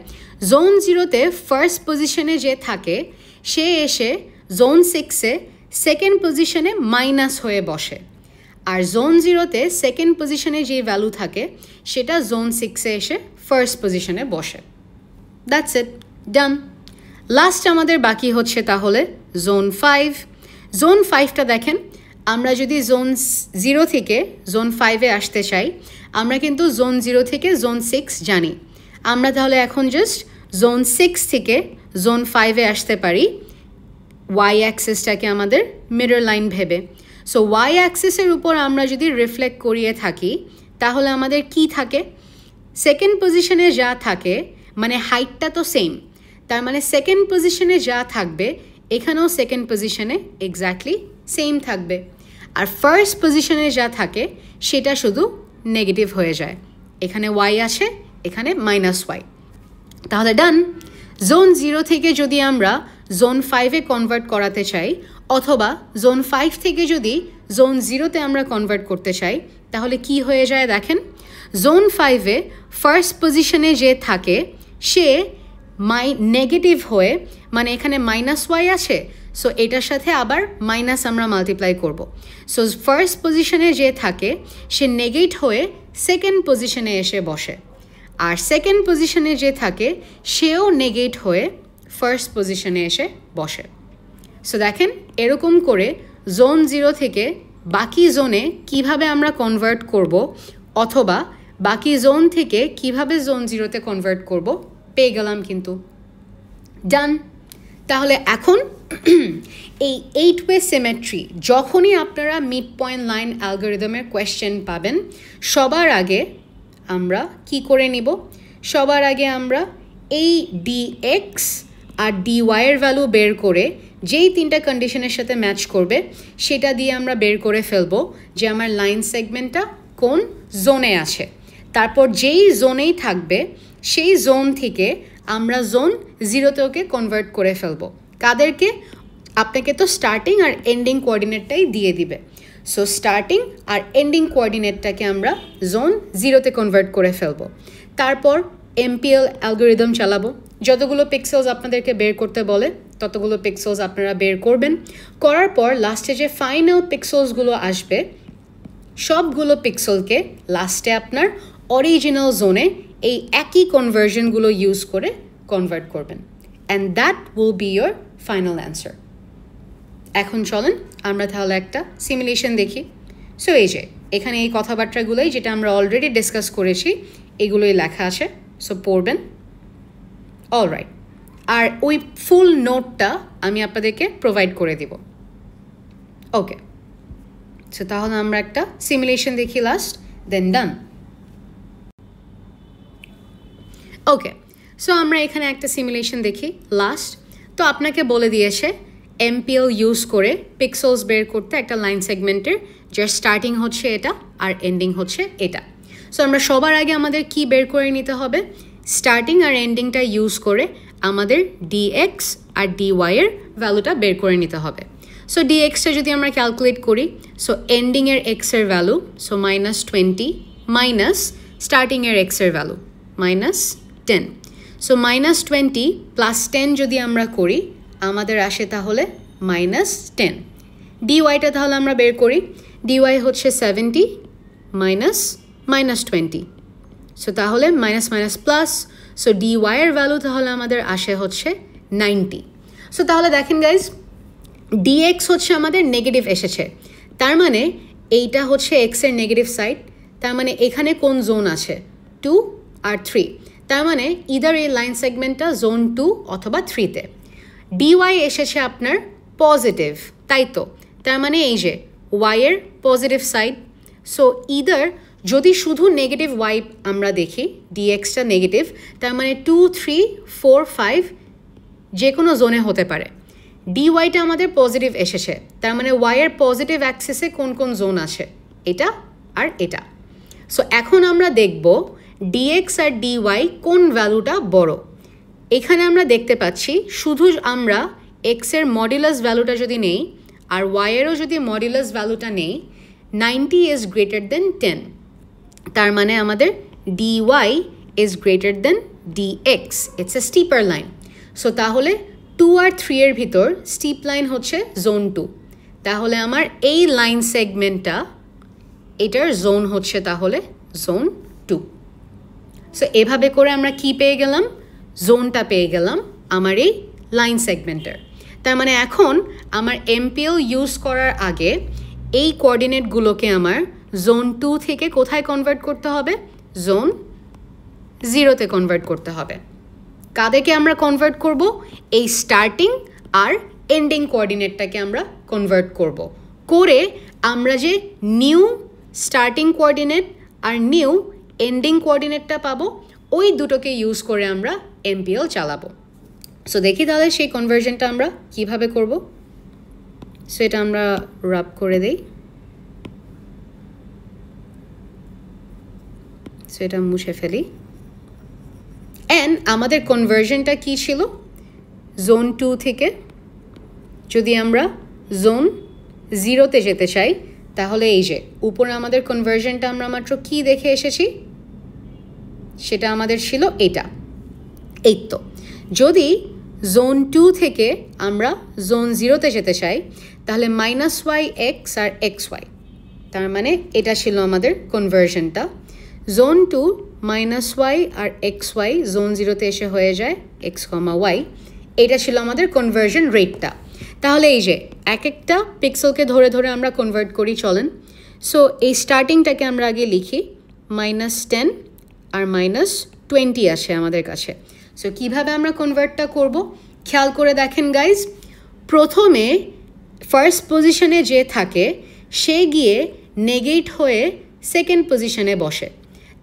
জোন 0-তে ফার্স্ট পজিশনে যে থাকে সে এসে জোন 6-এ সেকেন্ড পজিশনে মাইনাস হয়ে বসে, আর জোন 0-তে সেকেন্ড পজিশনে যে ভ্যালু থাকে সেটা জোন 6-এ এসে ফার্স্ট পজিশনে বসে। That's it, done. লাস্ট আমাদের বাকি হচ্ছে তাহলে জোন 5। জোন 5টা দেখেন, আমরা যদি জোন 0 থেকে জোন 5-এ আসতে চাই, আমরা কিন্তু জোন 0 থেকে জোন 6 জানি, আমরা তাহলে এখন জাস্ট জোন 6 থেকে জোন 5-এ আসতে পারি ওয়াই অ্যাক্সেসটাকে আমাদের মিরর লাইন ভেবে। সো ওয়াই অ্যাক্সেসের উপর আমরা যদি রিফ্লেক্ট করিয়ে থাকি, তাহলে আমাদের কি থাকে? সেকেন্ড পজিশনে যা থাকে, মানে হাইটটা তো সেম, তার মানে সেকেন্ড পজিশনে যা থাকবে এখানেও সেকেন্ড পজিশনে এক্স্যাক্টলি সেম থাকবে, আর ফার্স্ট পজিশনে যা থাকে সেটা শুধু নেগেটিভ হয়ে যায়, এখানে ওয়াই আছে এখানে -y। তাহলে ডান। জোন 0 থেকে যদি আমরা জোন 5-এ কনভার্ট করাতে চাই, অথবা জোন 5 থেকে যদি জোন 0-তে আমরা কনভার্ট করতে চাই, তাহলে কি হয়ে যায় দেখেন। জোন 5-এ ফার্স্ট পজিশনে যে থাকে সে নেগেটিভ হয়ে, মানে এখানে -y আছে, সো এটার সাথে আবার মাইনাস আমরা মাল্টিপ্লাই করব। সো ফার্স্ট পজিশনে যে থাকে সে নেগেট হয়ে সেকেন্ড পজিশনে এসে বসে, আর সেকেন্ড পজিশনে যে থাকে সেও নেগেট হয়ে ফার্স্ট পজিশনে এসে বসে। সো দেখেন এরকম করে জোন 0 থেকে বাকি জোনে কিভাবে আমরা কনভার্ট করব, অথবা বাকি জোন থেকে কিভাবে জোন 0-তে কনভার্ট করব পেয়ে গেলাম কিন্তু, ডান। তাহলে এখন এই 8-ওয়ে সিমেট্রি যখনই আপনারা মিড পয়েন্ট লাইন অ্যালগরিদমের কোয়েশ্চেন পাবেন, সবার আগে আমরা কি করে নিব? সবার আগে আমরা এই dx আর dy এর ভ্যালু বের করে যেই 3টা কন্ডিশনের সাথে ম্যাচ করবে সেটা দিয়ে আমরা বের করে ফেলবো যে আমার লাইন সেগমেন্টটা কোন জোনে আছে। তারপর যেই জোনেই থাকবে সেই জোন থেকে আমরা জোন 0-তে ওকে কনভার্ট করে ফেলবো। কাদেরকে? আপনাকে তো স্টার্টিং আর এন্ডিং কোঅর্ডিনেটটাই দিয়ে দিবে। সো স্টার্টিং আর এন্ডিং কোঅর্ডিনেটটাকে আমরা জোন 0-তে কনভার্ট করে ফেলবো। তারপর MPL অ্যালগোরিদম চালাবো। যতগুলো পিক্সেলস আপনাদেরকে বের করতে বলে ততগুলো পিক্সেলস আপনারা বের করবেন। করার পর লাস্টে যে ফাইনাল পিক্সেলসগুলো আসবে সবগুলো পিক্সেলকে লাস্টে আপনার অরিজিনাল জোনে এই একই কনভার্সনগুলো ইউজ করে কনভার্ট করবেন। And that will be your final answer. এখন চলেন আমরা তাহলে একটা সিমুলেশন দেখি। সো এই যে এখানে এই কথাবার্তাগুলোই যেটা আমরা অলরেডি ডিসকাস করেছি এগুলোই লেখা আছে, সো পড়বেন। অলরাইট, আর ওই ফুল নোটটা আমি আপনাদেরকে প্রোভাইড করে দিব। ওকে, সো তাহলে আমরা একটা সিমুলেশন দেখি লাস্ট, দেন ডান। ওকে, সো আমরা এখানে একটা সিমুলেশন দেখি লাস্ট। তো আপনাকে বলে দিয়েছে MPL ইউজ করে পিক্সেলস বের করতে একটা লাইন সেগমেন্টের যার স্টার্টিং হচ্ছে এটা আর এন্ডিং হচ্ছে এটা। সো আমরা সবার আগে আমাদের কি বের করে নিতে হবে? স্টার্টিং আর এন্ডিংটা ইউজ করে আমাদের DX আর DY এর ভ্যালুটা বের করে নিতে হবে। সো DXটা যদি আমরা ক্যালকুলেট করি, সো এন্ডিংয়ের X এর ভ্যালু সো -20 মাইনাস স্টার্টিংয়ের X এর ভ্যালু -10। সো -20 প্লাস 10 যদি আমরা করি আমাদের আসে তাহলে -10। DYটা তাহলে আমরা বের করি। DY হচ্ছে 70 মাইনাস -20, সো তাহলে minus minus plus, so DY এর ভ্যালু তাহলে আমাদের আসে হচ্ছে 90। সো তাহলে দেখেন গাইজ, DX হচ্ছে আমাদের নেগেটিভ এসেছে, তার মানে এইটা হচ্ছে X এর নেগেটিভ সাইড। তার মানে এখানে কোন জোন আছে? 2 আর 3। তার মানে ইদার এই লাইন সেগমেন্টটা জোন 2 অথবা 3-তে। DY এসেছে আপনার পজিটিভ, তাই তো? তার মানে এই যে Y এর পজিটিভ সাইড। সো ইদার যদি শুধু নেগেটিভ Y আমরা দেখি, DXটা নেগেটিভ, তার মানে 2, 3, 4, 5 যে কোনো জোনে হতে পারে। DYটা আমাদের পজিটিভ এসেছে, তার মানে Y এর পজিটিভ অ্যাক্সিসে কোন কোন জোন আছে? এটা আর এটা। সো এখন আমরা দেখব DX আর DY কোন ভ্যালুটা বড়। এখানে আমরা দেখতে পাচ্ছি শুধু আমরা X এর মডুলাস ভ্যালুটা যদি নেই আর Y এরও যদি মডুলাস ভ্যালুটা নেই, 90 ইজ গ্রেটার দেন 10। তার মানে আমাদের DY is greater than DX। It's a stripper line. So তাহলে 2 আর 3 এর ভিতর স্টিপ লাইন হচ্ছে জোন 2। তাহলে আমার এই লাইন সেগমেন্টটা এটার জোন হচ্ছে তাহলে জোন 2। সো এভাবে করে আমরা কি পেয়ে গেলাম? জোনটা পেয়ে গেলাম আমার এই লাইন সেগমেন্টের। তার মানে এখন আমার MPL ইউজ করার আগে এই কোঅর্ডিনেটগুলোকে আমার জোন 2 থেকে কোথায় কনভার্ট করতে হবে? জোন 0-তে কনভার্ট করতে হবে। কাদেরকে আমরা কনভার্ট করব? এই স্টার্টিং আর এন্ডিং কোঅর্ডিনেটটাকে আমরা কনভার্ট করব। করে আমরা যে নিউ স্টার্টিং কোঅর্ডিনেট আর নিউ এন্ডিং কোঅর্ডিনেটটা পাবো, ওই দুটোকে ইউজ করে আমরা MPL চালাবো। সো দেখি তাহলে সেই কনভার্জনটা আমরা কিভাবে করব। সো এটা আমরা রাব করে দেই। সো এটা মুছে ফেলি। অ্যান্ড আমাদের কনভার্জনটা কি ছিল? জোন 2 থেকে যদি আমরা জোন 0-তে যেতে চাই তাহলে এই যে উপরে আমাদের কনভার্জনটা আমরা মাত্র কি দেখে এসেছি, সেটা আমাদের ছিল এটা। এই তো, যদি জোন 2 থেকে আমরা জোন 0-তে যেতে চাই তাহলে -YX আর XY, তার মানে এটা ছিল আমাদের কনভার্জনটা। জোন 2 -Y আর XY জোন 0-তে এসে হয়ে যায় X, Y। এটা ছিল আমাদের কনভার্জন রেটটা। তাহলে এই যে এক একটা পিক্সেলকে ধরে ধরে আমরা কনভার্ট করি, চলেন। সো এই স্টার্টিংটাকে আমরা আগে লিখি, -10 আর -20 আসে আমাদের কাছে। সো কীভাবে আমরা কনভার্টটা করব খেয়াল করে দেখেন গাইজ। প্রথমে ফার্স্ট পজিশনে যে থাকে সে গিয়ে নেগেট হয়ে সেকেন্ড পজিশনে বসে।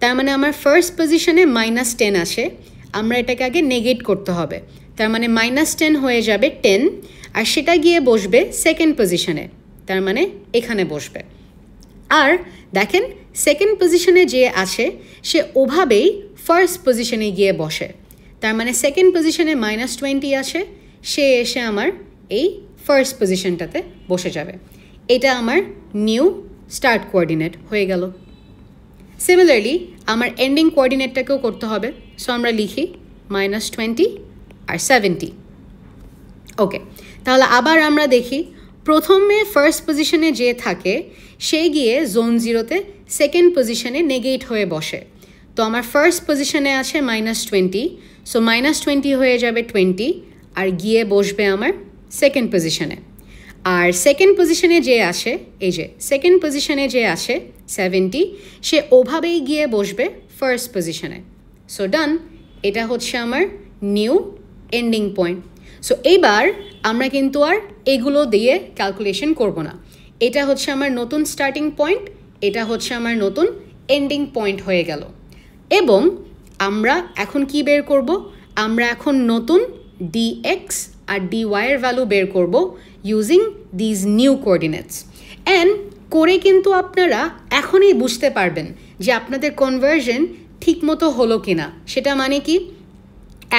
তার মানে আমার ফার্স্ট পজিশনে -10 আসে, আমরা এটাকে আগে নেগেট করতে হবে। তার মানে -10 হয়ে যাবে 10, আর সেটা গিয়ে বসবে সেকেন্ড পজিশনে, তার মানে এখানে বসবে। আর দেখেন সেকেন্ড পজিশনে যে আছে সে ওভাবেই ফার্স্ট পজিশনে গিয়ে বসে। তার মানে সেকেন্ড পজিশনে -20 আছে, সে এসে আমার এই ফার্স্ট পজিশনটাতে বসে যাবে। এটা আমার নিউ স্টার্ট কোঅর্ডিনেট হয়ে গেল। সিমিলারলি আমার এন্ডিং কোঅর্ডিনেটটাকেও করতে হবে। সো আমরা লিখি -20 আর 70। ওকে, তাহলে আবার আমরা দেখি প্রথমে ফার্স্ট পজিশনে যে থাকে সে গিয়ে জোন 0তে সেকেন্ড পজিশনে নেগেট হয়ে বসে। তো আমার ফার্স্ট পজিশনে আছে -20, সো -20 হয়ে যাবে 20 আর গিয়ে বসবে আমার সেকেন্ড পজিশনে। আর সেকেন্ড পজিশনে যে আসে, এই যে সেকেন্ড পজিশনে যে আসে 70, সে ওভাবেই গিয়ে বসবে ফার্স্ট পজিশনে। সো ডান, এটা হচ্ছে আমার নিউ এন্ডিং পয়েন্ট। সো এইবার আমরা কিন্তু আর এগুলো দিয়ে ক্যালকুলেশন করব না। এটা হচ্ছে আমার নতুন স্টার্টিং পয়েন্ট, এটা হচ্ছে আমার নতুন এন্ডিং পয়েন্ট হয়ে গেল। এবং আমরা এখন কি বের করব? আমরা এখন নতুন dx আর dy এর ভ্যালু বের করব using these new coordinates. And করে কিন্তু আপনারা এখনই বুঝতে পারবেন যে আপনাদের কনভার্জন ঠিকমতো হলো কিনা। সেটা মানে কি,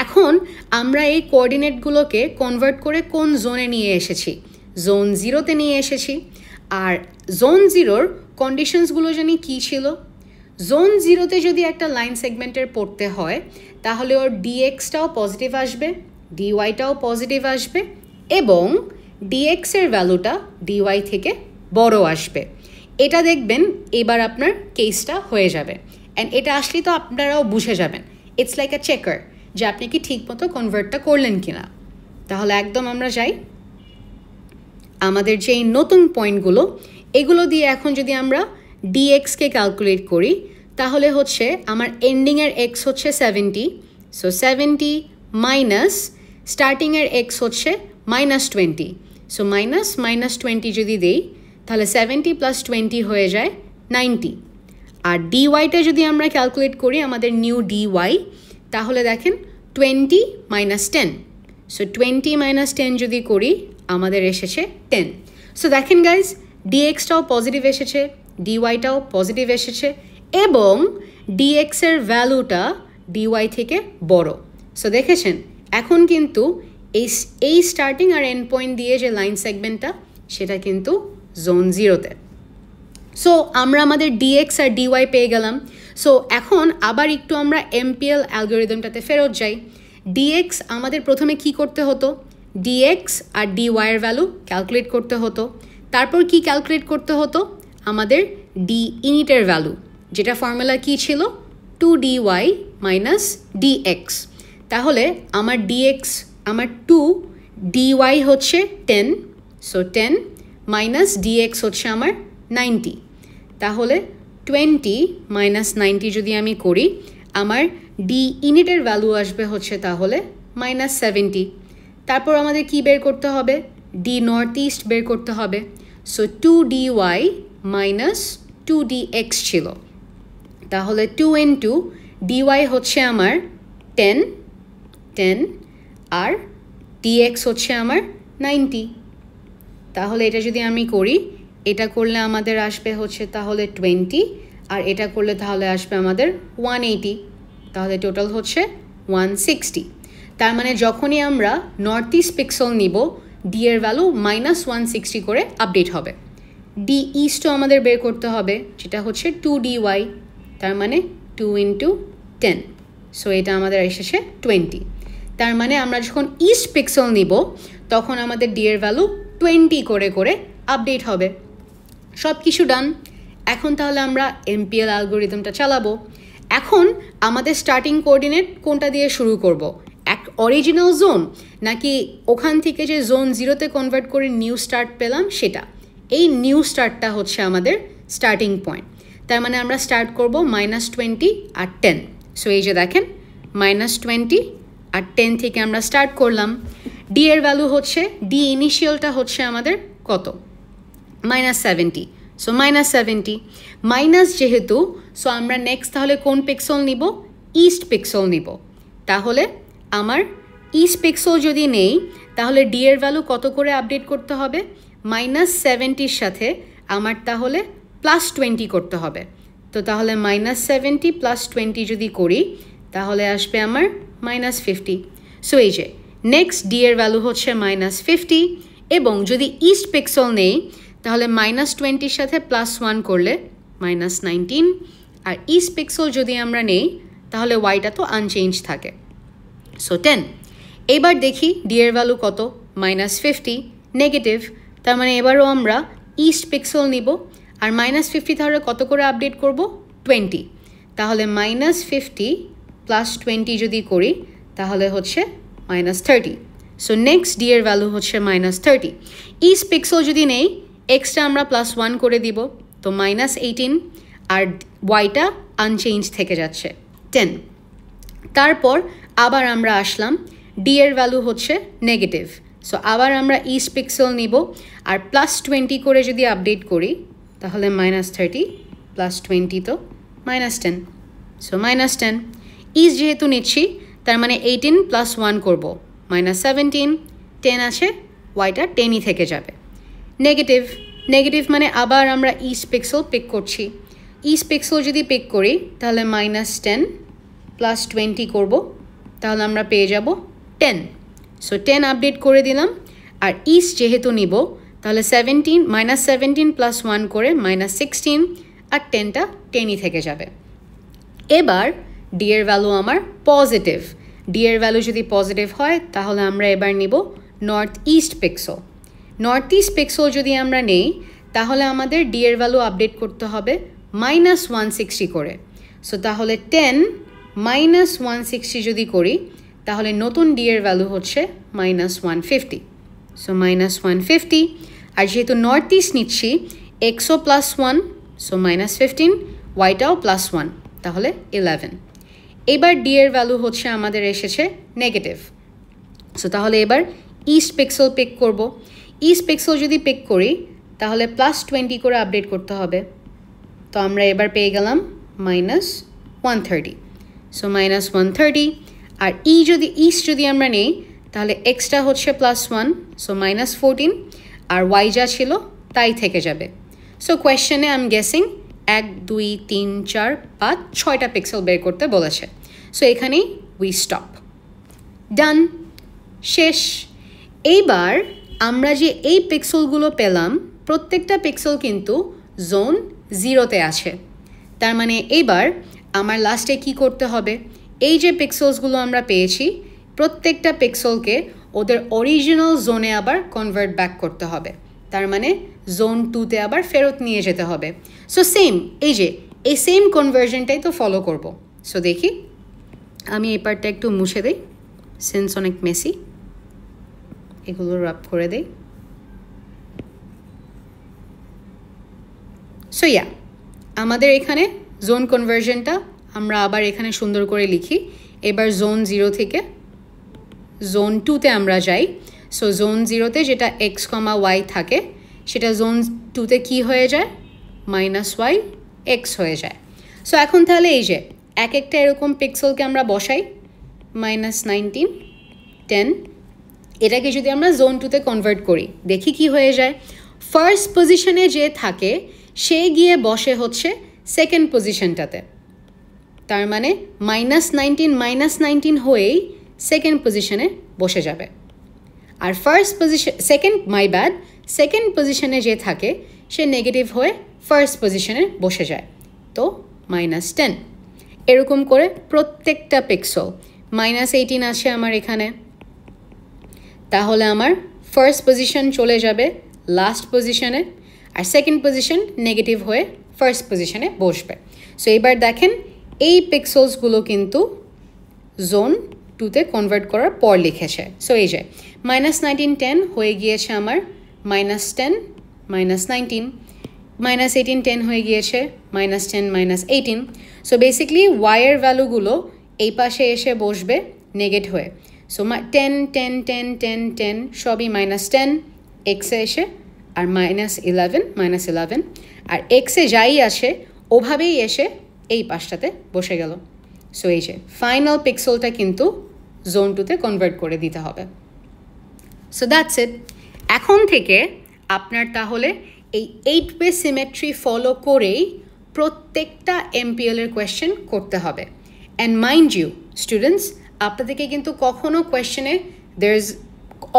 এখন আমরা এই কোঅর্ডিনেটগুলোকে কনভার্ট করে কোন জোনে নিয়ে এসেছি? জোন 0তে নিয়ে এসেছি। আর জোন 0র কন্ডিশনসগুলো জানি কী ছিল? জোন 0তে যদি একটা লাইন সেগমেন্টের পড়তে হয় তাহলে ওর ডিএক্সটাও পজিটিভ আসবে, ডিওয়াইটাও পজিটিভ আসবে এবং ডিএক্সের ভ্যালুটা ডিওয়াই থেকে বড় আসবে। এটা দেখবেন এবার আপনার কেসটা হয়ে যাবে। অ্যান্ড এটা আসলেই তো আপনারাও বুঝে যাবেন, ইটস লাইক আ চেকার, যে আপনি কি ঠিকমতো কনভার্টটা করলেন কিনা। তাহলে একদম আমরা যাই আমাদের যে নতুন পয়েন্টগুলো, এগুলো দিয়ে এখন যদি আমরা ডিএক্সকে ক্যালকুলেট করি তাহলে হচ্ছে আমার এন্ডিংয়ের এক্স হচ্ছে 70, সো 70 মাইনাস স্টার্টিংয়ের এক্স হচ্ছে -20, সো -20 যদি দেই তাহলে 70 + 20 হয়ে যায় 90। আর ডিওয়াইটা যদি আমরা ক্যালকুলেট করি আমাদের নিউ ডিওয়াই, তাহলে দেখেন 20 - 10, সো 20 - 10 যদি করি আমাদের এসেছে 10। সো দেখেন গাইজ, ডিএক্সটাও পজিটিভ এসেছে, ডিওয়াইটাও পজিটিভ এসেছে এবং ডিএক্সের ভ্যালুটা ডিওয়াই থেকে বড়। সো দেখেছেন এখন কিন্তু এই স্টার্টিং আর এন্ড পয়েন্ট দিয়ে যে লাইন সেগমেন্টটা সেটা কিন্তু জোন 0তে। সো আমরা আমাদের ডিএক্স আর ডিওয়াই পেয়ে গেলাম। সো এখন আবার একটু আমরা এমপিএল অ্যালগোরিদমটাতে ফেরত যাই। ডিএক্স আমাদের প্রথমে কি করতে হতো? ডিএক্স আর ডিওয়াইয়ের ভ্যালু ক্যালকুলেট করতে হতো। তারপর কি ক্যালকুলেট করতে হতো? আমাদের ডি ইনিটের ভ্যালু, যেটা ফর্মুলা কি ছিল? 2dy - dx। তাহলে আমার ডিএক্স, আমার 2 ডিওয়াই হচ্ছে 10, সো 10 মাইনাস ডিএক্স হচ্ছে আমার 90। তাহলে 20 - 90 যদি আমি করি আমার ডি ইনিটের ভ্যালু আসবে হচ্ছে তাহলে -70। তারপর আমাদের কি বের করতে হবে? ডি নর্থ ইস্ট বের করতে হবে। সো 2dy - 2dx ছিল। তাহলে 2 × dy হচ্ছে আমার 10 আর dx হচ্ছে আমার 90। তাহলে এটা যদি আমি করি, এটা করলে আমাদের আসবে হচ্ছে তাহলে 20 আর এটা করলে তাহলে আসবে আমাদের 180। তাহলে টোটাল হচ্ছে 160। তার মানে যখনই আমরা নর্থ ইস্ট পিক্সেল নিব ডি এর ভ্যালু -160 করে আপডেট হবে। ডি ইস্টও আমাদের বের করতে হবে, যেটা হচ্ছে 2dy, তার মানে 2 × 10, সো এটা আমাদের এসেছে 20। তার মানে আমরা যখন ইস্ট পিক্সেল নিব তখন আমাদের ডি এর ভ্যালু 20 করে করে আপডেট হবে। সব কিছু ডান। এখন তাহলে আমরা এমপিএল অ্যালগোরিদমটা চালাবো। এখন আমাদের স্টার্টিং কোঅর্ডিনেট কোনটা দিয়ে শুরু করব? এক অরিজিনাল জোন নাকি ওখান থেকে যে জোন 0তে কনভার্ট করে নিউ স্টার্ট পেলাম সেটা? এই নিউ স্টার্টটা হচ্ছে আমাদের স্টার্টিং পয়েন্ট। তার মানে আমরা স্টার্ট করব -20 আর 10। সো এই যে দেখেন -20 আর 10 থেকে আমরা স্টার্ট করলাম। ডি এর ভ্যালু হচ্ছে, ডি ইনিশিয়ালটা হচ্ছে আমাদের কত? -70, সো -70 মাইনাস যেহেতু, সো আমরা নেক্সট তাহলে কোন পিক্সেল নিব? ইস্ট পিক্সেল নিব। তাহলে আমার ইস্ট পিক্সেল যদি নেই তাহলে ডি এর ভ্যালু কত করে আপডেট করতে হবে? -70-র সাথে আমার তাহলে +20 করতে হবে। তো তাহলে -70 + 20 যদি করি তাহলে আসবে আমার -50। সো এই যে নেক্সট ডি এর ভ্যালু হচ্ছে -50 এবং যদি ইস্ট পিক্সেল নেই তাহলে -20 সাথে +1 করলে -19 আর ইস্ট পিক্সেল যদি আমরা নেই তাহলে ওয়াইটা তো আনচেঞ্জ থাকে। সো 10। এবার দেখি ডি এর ভ্যালু কত, -50 নেগেটিভ, তার মানে এবারও আমরা ইস্ট পিক্সেল নিব আর -50 তাহলে কত করে আপডেট করব 20, তাহলে -50 + 20 যদি করি তাহলে হচ্ছে -30। সো নেক্সট ডি এর ভ্যালু হচ্ছে -30। ইস্ট পিক্সেল যদি নেই এক্সটা আমরা +1 করে দিব, তো -18 আর ওয়াইটা আনচেঞ্জ থেকে যাচ্ছে 10। তারপর আবার আমরা আসলাম ডি এর ভ্যালু হচ্ছে নেগেটিভ, সো আবার আমরা ইস্ট পিক্সেল নিব আর +20 করে যদি আপডেট করি তাহলে -30 + 20 তো -10, সো -10। ইস্ট যেহেতু নিচ্ছি তার মানে 18 + 1 করব, -17, 10 আছে, ওয়াইটা 10ই থেকে যাবে। নেগেটিভ, নেগেটিভ মানে আবার আমরা ইস্ট পিক্সেল পিক করছি। ইস্ট পিক্সেল যদি পিক করি তাহলে -10 + 20 করব, তাহলে আমরা পেয়ে যাব 10, সো 10 আপডেট করে দিলাম। আর ইস্ট যেহেতু নিব তাহলে -17 + 1 করে -16 আর 10টা 10ই থেকে যাবে। এবার ডি এর ভ্যালু আমার পজিটিভ, ডি এর ভ্যালু যদি পজিটিভ হয় তাহলে আমরা এবার নিব north east pixel. North east pixel যদি আমরা নেই তাহলে আমাদের ডি এর ভ্যালু আপডেট করতে হবে -160 করে, সো তাহলে 10 -160 যদি করি তাহলে নতুন ডি এর ভ্যালু হচ্ছে -150, সো -150। আর যেহেতু নর্থ ইস্ট নিচ্ছি এক্সও +1, সো -15, ওয়াইটাও +1, তাহলে 11। এবার ডি এর ভ্যালু হচ্ছে আমাদের এসেছে নেগেটিভ, সো তাহলে এবার ইস্ট পিক্সেল পিক করব। ইস্ট পিক্সেল যদি পিক করি তাহলে +20 করে আপডেট করতে হবে, তো আমরা এবার পেয়ে গেলাম -130, সো -130। আর ইস্ট যদি আমরা নেই তাহলে এক্সটা হচ্ছে +1, সো -14 আর ওয়াই যা ছিল তাই থেকে যাবে। সো কোয়েশ্চেনে আই এম গেসিং 1 2 3 4 5 6টা পিক্সেল বের করতে বলেছে, সো এখানেই উই স্টপ, ডান, শেষ। এইবার আমরা যে এই পিক্সেলগুলো পেলাম প্রত্যেকটা পিক্সেল কিন্তু জোন 0-তে আছে, তার মানে এবার আমার লাস্টে কি করতে হবে, এই যে পিক্সেলসগুলো আমরা পেয়েছি প্রত্যেকটা পিক্সেলকে ওদের অরিজিনাল জোনে আবার কনভার্ট ব্যাক করতে হবে, তার মানে জোন 2-তে আবার ফেরত নিয়ে যেতে হবে। সো সেম এই সেম কনভার্জনটাই তো ফলো করব। সো দেখি আমি এই পার্টটা একটু মুছে দিই, সেন্স অনেক মেসি, এগুলো রাপ করে দেই। সো ইয়া আমাদের এখানে জোন কনভার্জনটা আমরা আবার এখানে সুন্দর করে লিখি। এবার জোন 0 থেকে জোন 2-তে আমরা যাই। সো জোন 0-তে যেটা x, y থাকে সেটা জোন 2-তে কি হয়ে যায়, -y x হয়ে যায়। সো এখন তাহলে এই যে এক একটা এরকম পিক্সেলকে আমরা বসাই, -19 10, এটাকে যদি আমরা জোন 2-তে কনভার্ট করি দেখি কি হয়ে যায়। ফার্স্ট পজিশনে যে থাকে সে গিয়ে বসে হচ্ছে সেকেন্ড পজিশনটাতে, তার মানে -19 হয়েই সেকেন্ড পজিশনে বসে যাবে। আর সেকেন্ড পজিশনে যে থাকে সে নেগেটিভ হয়ে ফার্স্ট পজিশনে বসে যায়, তো -10। এরকম করে প্রত্যেকটা পিক্সেল, -18 আছে আমার এখানে, তাহলে আমার ফার্স্ট পজিশন চলে যাবে লাস্ট পজিশনে আর সেকেন্ড পজিশন নেগেটিভ হয়ে ফার্স্ট পজিশনে বসবে। সো এবার দেখেন এই পিক্সেলসগুলো কিন্তু জোন 2-তে কনভার্ট করার পর লিখেছে। সো এই যে -19 10 হয়ে গিয়েছে আমার -10 -19, -18 10 হয়ে গিয়েছে -10 -18। সো বেসিক্যালি ওয়াইয়ের ভ্যালুগুলো এই পাশে এসে বসবে নেগেট হয়ে। সো 10 10 10 10 10 সবই -10, এক্সে এসে আর -11 আর এক্সে যাই আসে ওভাবেই এসে এই পাশটাতে বসে গেল। সো এই যে ফাইনাল পিক্সেলটা কিন্তু জোন 2-তে কনভার্ট করে দিতে হবে। So that's it. এখন থেকে আপনার তাহলে এই 8-ওয়ে সিমেট্রি ফলো করেই প্রত্যেকটা MPL এর কোয়েশ্চেন করতে হবে। অ্যান্ড মাইন্ড ইউ স্টুডেন্টস, আপনাদেরকে কিন্তু কখনো কোয়েশ্চেনে দের ইজ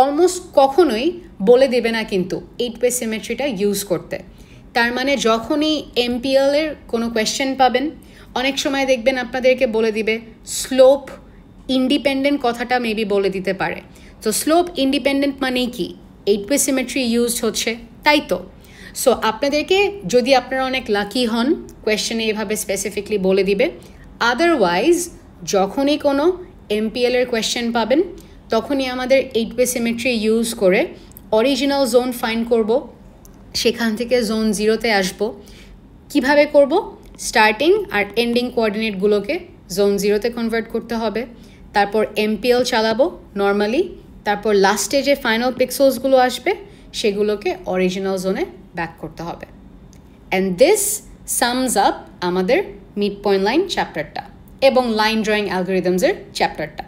অলমোস্ট কখনোই বলে দেবে না কিন্তু 8-way সিমেট্রিটা ইউজ করতে। তার মানে যখনই MPL এর কোনো কোয়েশ্চেন পাবেন, অনেক সময় দেখবেন আপনাদেরকে বলে দিবে স্লোপ ইন্ডিপেন্ডেন্ট কথাটা মেবি বলে দিতে পারে। তো স্লোপ ইন্ডিপেন্ডেন্ট মানে কি? 8-way সিমেট্রি ইউজড হচ্ছে, তাই তো। সো আপনাদেরকে যদি আপনারা অনেক লাকি হন কোয়েশ্চেনে এভাবে স্পেসিফিকলি বলে দিবে। আদারওয়াইজ যখনই কোনো MPL এর কোয়েশ্চেন পাবেন তখনই আমাদের 8-way সিমেট্রি ইউজ করে অরিজিনাল জোন ফাইন্ড করব, সেখান থেকে জোন 0-তে আসব। কিভাবে করব? স্টার্টিং আর এন্ডিং কোঅর্ডিনেটগুলোকে জোন 0-তে কনভার্ট করতে হবে, তারপর MPL চালাবো নর্মালি, তারপর লাস্টে যে ফাইনাল পিক্সেলসগুলো আসবে সেগুলোকে অরিজিনাল জোনে ব্যাক করতে হবে। অ্যান্ড দিস সামস আপ আমাদের মিড পয়েন্ট লাইন চ্যাপ্টারটা এবং লাইন ড্রয়িং অ্যালগোরিদমসের চ্যাপ্টারটা।